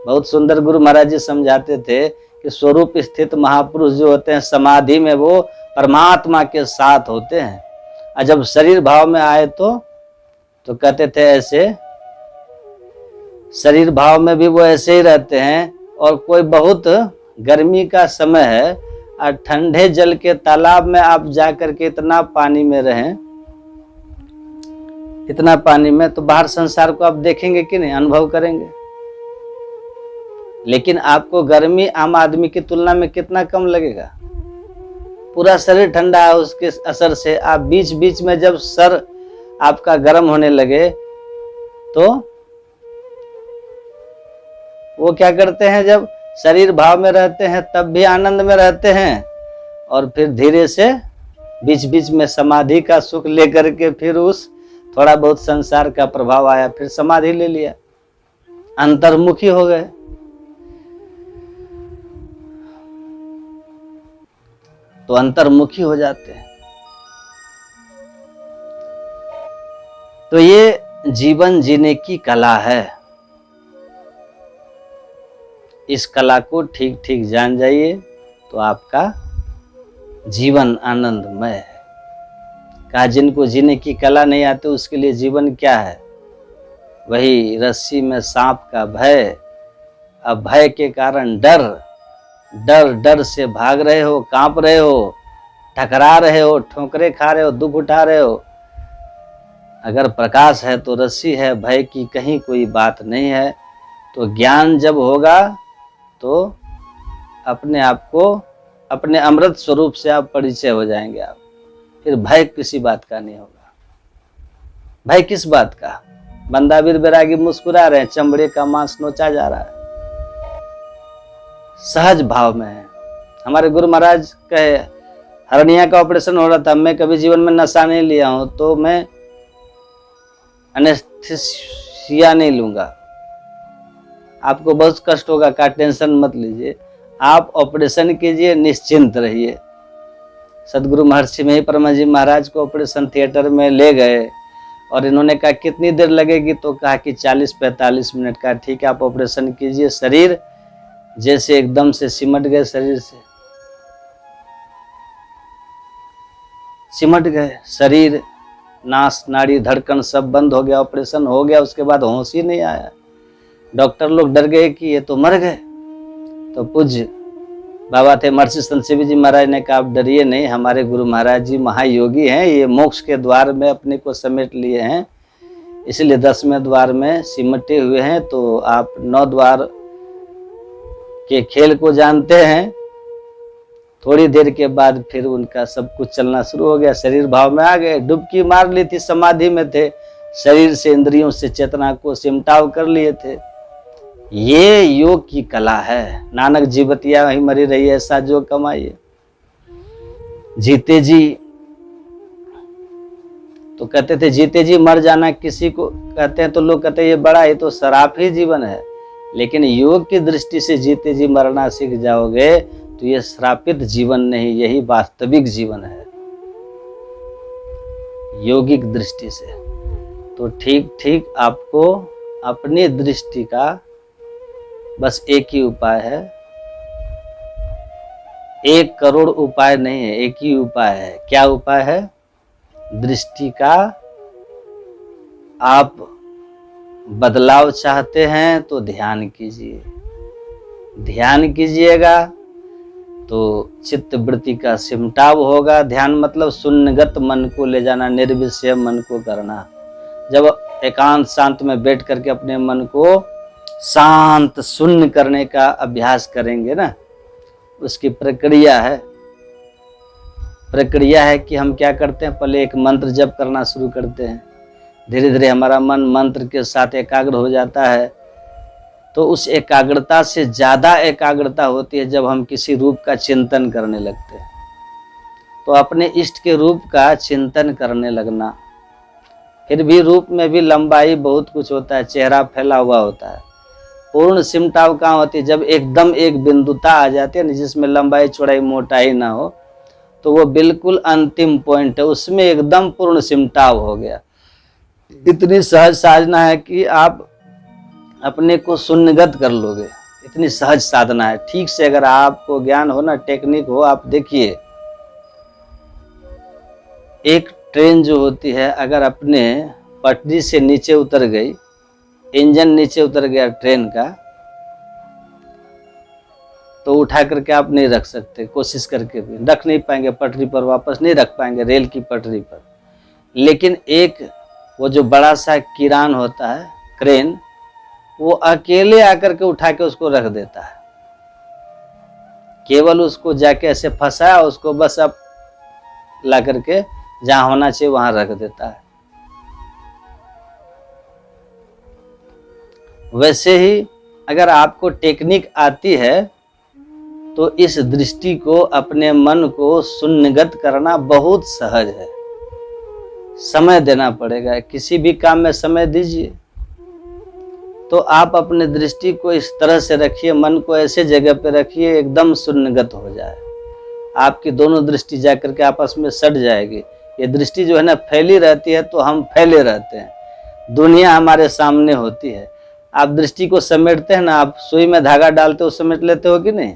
बहुत सुंदर गुरु महाराज जी समझाते थे कि स्वरूप स्थित महापुरुष जो होते हैं, समाधि में वो परमात्मा के साथ होते हैं। और जब शरीर भाव में आए तो कहते थे ऐसे, शरीर भाव में भी वो ऐसे ही रहते हैं। और कोई बहुत गर्मी का समय है और ठंडे जल के तालाब में आप जाकर के इतना पानी में रहें, इतना पानी में, तो बाहर संसार को आप देखेंगे कि नहीं, अनुभव करेंगे। लेकिन आपको गर्मी आम आदमी की तुलना में कितना कम लगेगा। पूरा शरीर ठंडा है, उसके असर से आप बीच बीच में जब सर आपका गर्म होने लगे तो वो क्या करते हैं, जब शरीर भाव में रहते हैं तब भी आनंद में रहते हैं, और फिर धीरे से बीच बीच में समाधि का सुख लेकर के फिर उस थोड़ा बहुत संसार का प्रभाव आया, फिर समाधि ले लिया, अंतर्मुखी हो गए। तो अंतर्मुखी हो जाते हैं। तो ये जीवन जीने की कला है। इस कला को ठीक ठीक जान जाइए तो आपका जीवन आनंदमय है। कहा जिनको जीने की कला नहीं आती उसके लिए जीवन क्या है? वही रस्सी में सांप का भय। अब भय के कारण डर, डर डर से भाग रहे हो, कांप रहे हो, टकरा रहे हो, ठोकरे खा रहे हो, दुख उठा रहे हो। अगर प्रकाश है तो रस्सी है, भय की कहीं कोई बात नहीं है। तो ज्ञान जब होगा तो अपने आप को, अपने अमृत स्वरूप से आप परिचय हो जाएंगे। आप फिर भय किसी बात का नहीं होगा। भय किस बात का? बंदाबीर बैरागी मुस्कुरा रहे हैं, चमड़े का मांस नोचा जा रहा है, सहज भाव में है। हमारे गुरु महाराज कहे, हरनिया का ऑपरेशन हो रहा था, मैं कभी जीवन में नशा नहीं लिया हूं, तो मैं एनेस्थीसिया नहीं लूंगा, आपको बहुत कष्ट होगा, का टेंशन मत लीजिए। आप ऑपरेशन कीजिए, निश्चिंत रहिए। सदगुरु महर्षि मही परमा जी महाराज को ऑपरेशन थिएटर में ले गए और इन्होंने कहा कितनी देर लगेगी, तो कहा कि 40-45 मिनट का। ठीक है, आप ऑपरेशन कीजिए। शरीर जैसे एकदम से सिमट गए, शरीर से सिमट गए, शरीर नास नाड़ी धड़कन सब बंद हो गया। ऑपरेशन हो गया, उसके बाद होश ही नहीं आया। डॉक्टर लोग डर गए कि ये तो मर गए। तो पूज्य बाबा थे महर्षि संत शिवी जी महाराज ने कहा आप डरिए नहीं, हमारे गुरु महाराज जी महायोगी हैं, ये मोक्ष के द्वार में अपने को समेट लिए हैं, इसलिए 10वें द्वार में सिमटे हुए हैं। तो आप 9 द्वार के खेल को जानते हैं। थोड़ी देर के बाद फिर उनका सब कुछ चलना शुरू हो गया, शरीर भाव में आ गए, डुबकी मार ली थी, समाधि में थे, शरीर से इंद्रियों से चेतना को सिमटाव कर लिए थे। ये योग की कला है। नानक जीवतिया वहीं मरी रही, ऐसा जो कमाइए। जीते जी तो कहते थे जीते जी मर जाना किसी को कहते हैं तो लोग कहते हैं ये बड़ा ही तो शराब ही जीवन है। लेकिन योग की दृष्टि से जीते जी मरना सीख जाओगे तो ये श्रापित जीवन नहीं, यही वास्तविक जीवन है योगिक दृष्टि से। तो ठीक ठीक आपको अपनी दृष्टि का बस एक ही उपाय है, 1 करोड़ उपाय नहीं है, एक ही उपाय है। क्या उपाय है? दृष्टि का आप बदलाव चाहते हैं तो ध्यान कीजिए। ध्यान कीजिएगा तो चित्त वृत्ति का सिमटाव होगा। ध्यान मतलब शून्यगत मन को ले जाना, निर्विषय मन को करना। जब एकांत शांत में बैठ करके अपने मन को शांत शून्य करने का अभ्यास करेंगे ना, उसकी प्रक्रिया है कि हम क्या करते हैं, पहले एक मंत्र जप करना शुरू करते हैं, धीरे धीरे हमारा मन मंत्र के साथ एकाग्र हो जाता है। तो उस एकाग्रता से ज़्यादा एकाग्रता होती है जब हम किसी रूप का चिंतन करने लगते हैं। तो अपने इष्ट के रूप का चिंतन करने लगना। फिर भी रूप में भी लंबाई बहुत कुछ होता है, चेहरा फैला हुआ होता है। पूर्ण सिमटाव कहाँ होती है? जब एकदम एक बिंदुता आ जाती है ना, जिसमें लंबाई चौड़ाई मोटाई ना हो, तो वो बिल्कुल अंतिम पॉइंट है, उसमें एकदम पूर्ण सिमटाव हो गया। इतनी सहज साधना है कि आप अपने को शून्यगत कर लोगे, इतनी सहज साधना है। ठीक से अगर आपको ज्ञान हो ना, टेक्निक हो, आप देखिए एक ट्रेन जो होती है अगर अपने पटरी से नीचे उतर गई, इंजन नीचे उतर गया ट्रेन का, तो उठा करके आप नहीं रख सकते, कोशिश करके भी रख नहीं पाएंगे, पटरी पर वापस नहीं रख पाएंगे, रेल की पटरी पर। लेकिन एक वो जो बड़ा सा किरान होता है, क्रेन, वो अकेले आकर के उठा के उसको रख देता है। केवल उसको जाके ऐसे फंसाया, उसको बस अब ला करके जहां होना चाहिए वहां रख देता है। वैसे ही अगर आपको टेक्निक आती है तो इस दृष्टि को, अपने मन को शून्यगत करना बहुत सहज है। समय देना पड़ेगा, किसी भी काम में समय दीजिए। तो आप अपने दृष्टि को इस तरह से रखिए, मन को ऐसे जगह पे रखिए एकदम शून्यगत हो जाए। आपकी दोनों दृष्टि जाकर के आपस में सट जाएगी। ये दृष्टि जो है ना, फैली रहती है तो हम फैले रहते हैं, दुनिया हमारे सामने होती है। आप दृष्टि को समेटते हैं ना, आप सुई में धागा डालते हो, समेट लेते हो कि नहीं?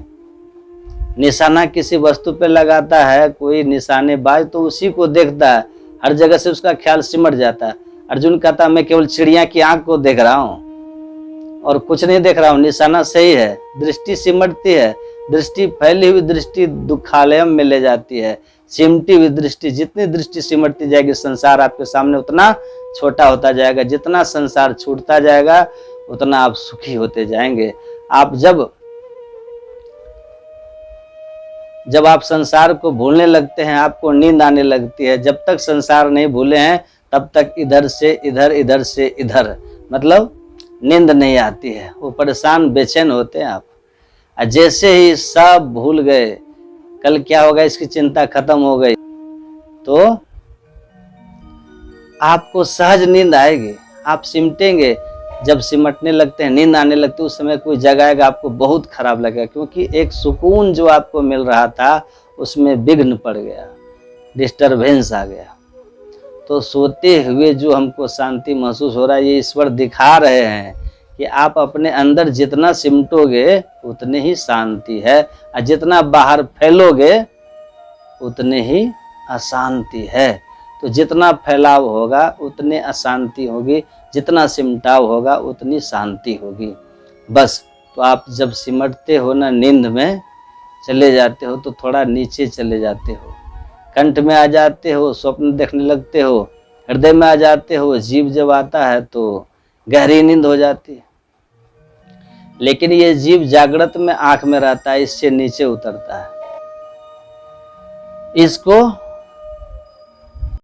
निशाना किसी वस्तु पे लगाता है कोई निशानेबाज, तो उसी को देखता है, हर जगह से उसका ख्याल सिमट जाता है। अर्जुन कहता मैं केवल चिड़िया की आंख को देख रहा हूँ और कुछ नहीं देख रहा हूँ, निशाना सही है। दृष्टि सिमटती है, दृष्टि फैली हुई दृष्टि दुखालयम में ले जाती है। सिमटी हुई दृष्टि, जितनी दृष्टि सिमटती जाएगी संसार आपके सामने उतना छोटा होता जाएगा। जितना संसार छूटता जाएगा उतना आप सुखी होते जाएंगे। आप जब आप संसार को भूलने लगते हैं, आपको नींद आने लगती है। जब तक संसार नहीं भूले हैं तब तक इधर से इधर, इधर से इधर, मतलब नींद नहीं आती है। वो परेशान बेचैन होते हैं आप। जैसे ही सब भूल गए, कल क्या होगा इसकी चिंता खत्म हो गई, तो आपको सहज नींद आएगी, आप सिमटेंगे। जब सिमटने लगते हैं, नींद आने लगती है, उस समय कोई जगाएगा आपको बहुत खराब लगेगा, क्योंकि एक सुकून जो आपको मिल रहा था उसमें विघ्न पड़ गया, डिस्टरबेंस आ गया। तो सोते हुए जो हमको शांति महसूस हो रहा है, ये ईश्वर दिखा रहे हैं कि आप अपने अंदर जितना सिमटोगे उतनी ही शांति है, और जितना बाहर फैलोगे उतनी ही अशांति है। तो जितना फैलाव होगा उतनी अशांति होगी, जितना सिमटाव होगा उतनी शांति होगी। बस तो आप जब सिमटते हो ना, नींद में चले जाते हो तो थोड़ा नीचे चले जाते हो, कंठ में आ जाते हो, स्वप्न देखने लगते हो, हृदय में आ जाते हो, जीव जब आता है तो गहरी नींद हो जाती है। लेकिन ये जीव जागृत में आंख में रहता है, इससे नीचे उतरता है। इसको